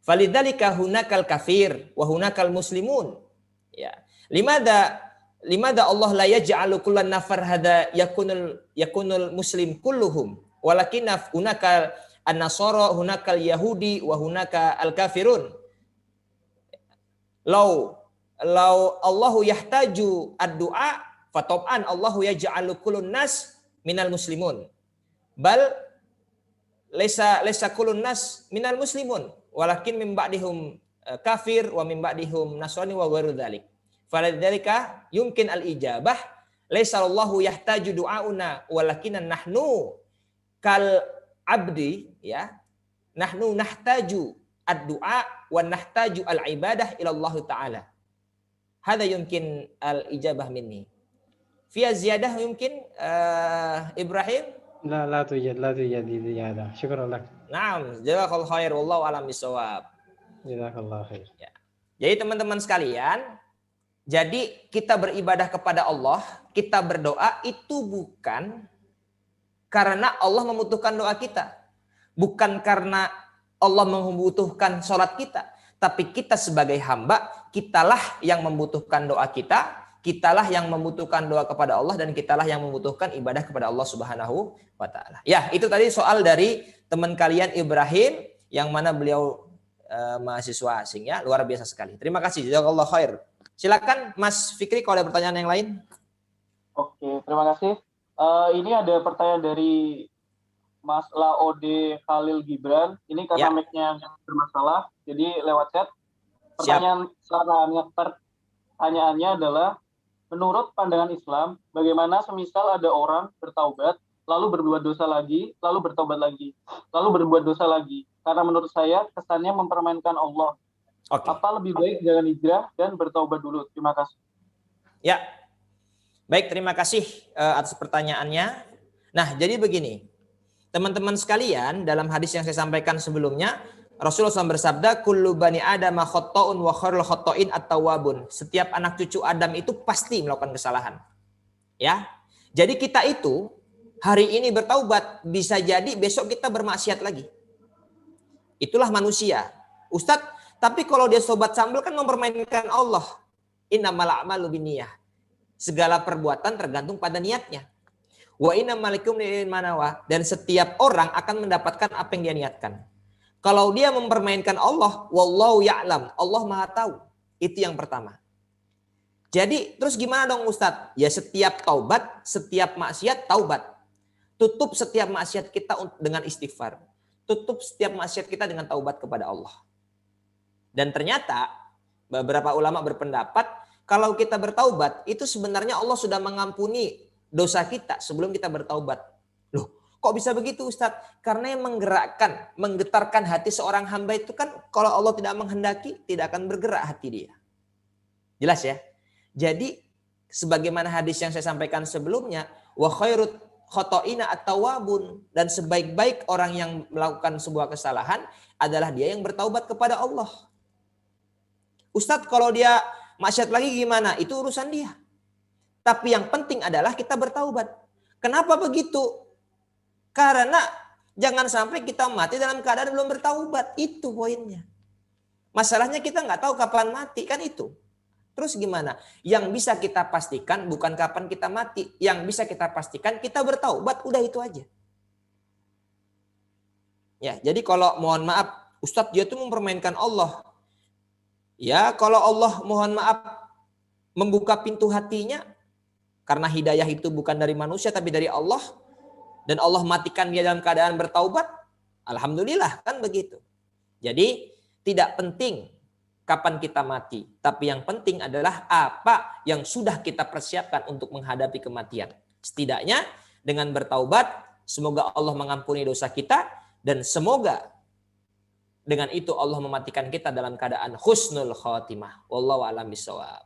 Falidzalika hunakal kafir wa hunakal muslimun. Ya. Limada Allah la yaj'alu kullan nafar hada yakunul muslim kulluhum walakin hunaka an-nasara hunakal yahudi wa hunaka al-kafirun. Lau Allahu yahtaju ad-du'a fatab'an Allahu yaj'alu kullun nas minal muslimun. Bal laisa kullun nas minal muslimun walakin min ba'dihum kafir wa min ba'dihum nasrani wa ghairu dzalik. Faladzalika yumkin al-ijabah laisa Allahu yahtaju du'auna walakin nahnu kal abdi, ya. Nahnu nahtaju ad-du'a wa nahtaju al-ibadah ila Allah Ta'ala. Hada yumkin al-ijabah minni. Fiya ziyadah mungkin Ibrahim? La tujad ziyadah. Syukran lak. Naam, jazakallahu khair wallahu alam bisawab. Jazakallahu khair. Ya. Jadi teman-teman sekalian, jadi kita beribadah kepada Allah, kita berdoa itu bukan karena Allah membutuhkan doa kita. Bukan karena Allah membutuhkan sholat kita. Tapi kita sebagai hamba, kitalah yang membutuhkan doa kita, kitalah yang membutuhkan doa kepada Allah, dan kitalah yang membutuhkan ibadah kepada Allah Subhanahu wa ta'ala. Ya, itu tadi soal dari teman kalian Ibrahim, yang mana beliau mahasiswa asing, ya. Luar biasa sekali. Terima kasih. Jazakallahu khair. Silakan Mas Fikri kalau ada pertanyaan yang lain. Oke, terima kasih. Ini ada pertanyaan dari Mas Laode Khalil Gibran. Ini karena mic-nya bermasalah, jadi lewat chat. Pertanyaannya adalah, menurut pandangan Islam, bagaimana semisal ada orang bertaubat, lalu berbuat dosa lagi, lalu bertaubat lagi, lalu berbuat dosa lagi? Karena menurut saya kesannya mempermainkan Allah. Okay. Apa lebih baik jangan hijrah dan bertaubat dulu? Terima kasih. Ya, baik, terima kasih atas pertanyaannya. Nah, jadi begini, teman-teman sekalian, dalam hadis yang saya sampaikan sebelumnya, Rasulullah SAW bersabda, kullu bani adama khotta'un wa khairul khotta'in at-tawwabun. Setiap anak cucu Adam itu pasti melakukan kesalahan. Ya, jadi kita itu hari ini bertaubat, bisa jadi besok kita bermaksiat lagi. Itulah manusia. Ustadz, tapi kalau dia sobat sambal kan mempermainkan Allah. Innamal a'malu binniyah. Segala perbuatan tergantung pada niatnya. Wa innamal likulli imrin ma nawa. Dan setiap orang akan mendapatkan apa yang dia niatkan. Kalau dia mempermainkan Allah, wallahu ya'lam, Allah Maha tahu. Itu yang pertama. Jadi terus gimana dong Ustadz? Ya setiap taubat, setiap maksiat taubat. Tutup setiap maksiat kita dengan istighfar. Tutup setiap maksiat kita dengan taubat kepada Allah. Dan ternyata beberapa ulama berpendapat kalau kita bertaubat itu sebenarnya Allah sudah mengampuni dosa kita sebelum kita bertaubat. Loh, kok bisa begitu Ustadz? Karena yang menggerakkan, menggetarkan hati seorang hamba itu kan kalau Allah tidak menghendaki tidak akan bergerak hati dia. Jelas ya? Jadi sebagaimana hadis yang saya sampaikan sebelumnya, wa khairut khotoina at-tawwabun, dan sebaik-baik orang yang melakukan sebuah kesalahan adalah dia yang bertaubat kepada Allah. Ustadz kalau dia maksiat lagi gimana? Itu urusan dia. Tapi yang penting adalah kita bertaubat. Kenapa begitu? Karena jangan sampai kita mati dalam keadaan belum bertaubat. Itu poinnya. Masalahnya kita nggak tahu kapan mati, kan itu. Terus gimana? Yang bisa kita pastikan bukan kapan kita mati. Yang bisa kita pastikan kita bertaubat. Udah itu aja. Ya, jadi kalau mohon maaf, Ustadz dia tuh mempermainkan Allah. Ya, kalau Allah mohon maaf membuka pintu hatinya, karena hidayah itu bukan dari manusia tapi dari Allah, dan Allah matikan dia dalam keadaan bertaubat, alhamdulillah, kan begitu. Jadi tidak penting kapan kita mati, tapi yang penting adalah apa yang sudah kita persiapkan untuk menghadapi kematian. Setidaknya dengan bertaubat, semoga Allah mengampuni dosa kita, dan semoga dengan itu Allah mematikan kita dalam keadaan husnul khotimah. Wallahu a'lam bishawab.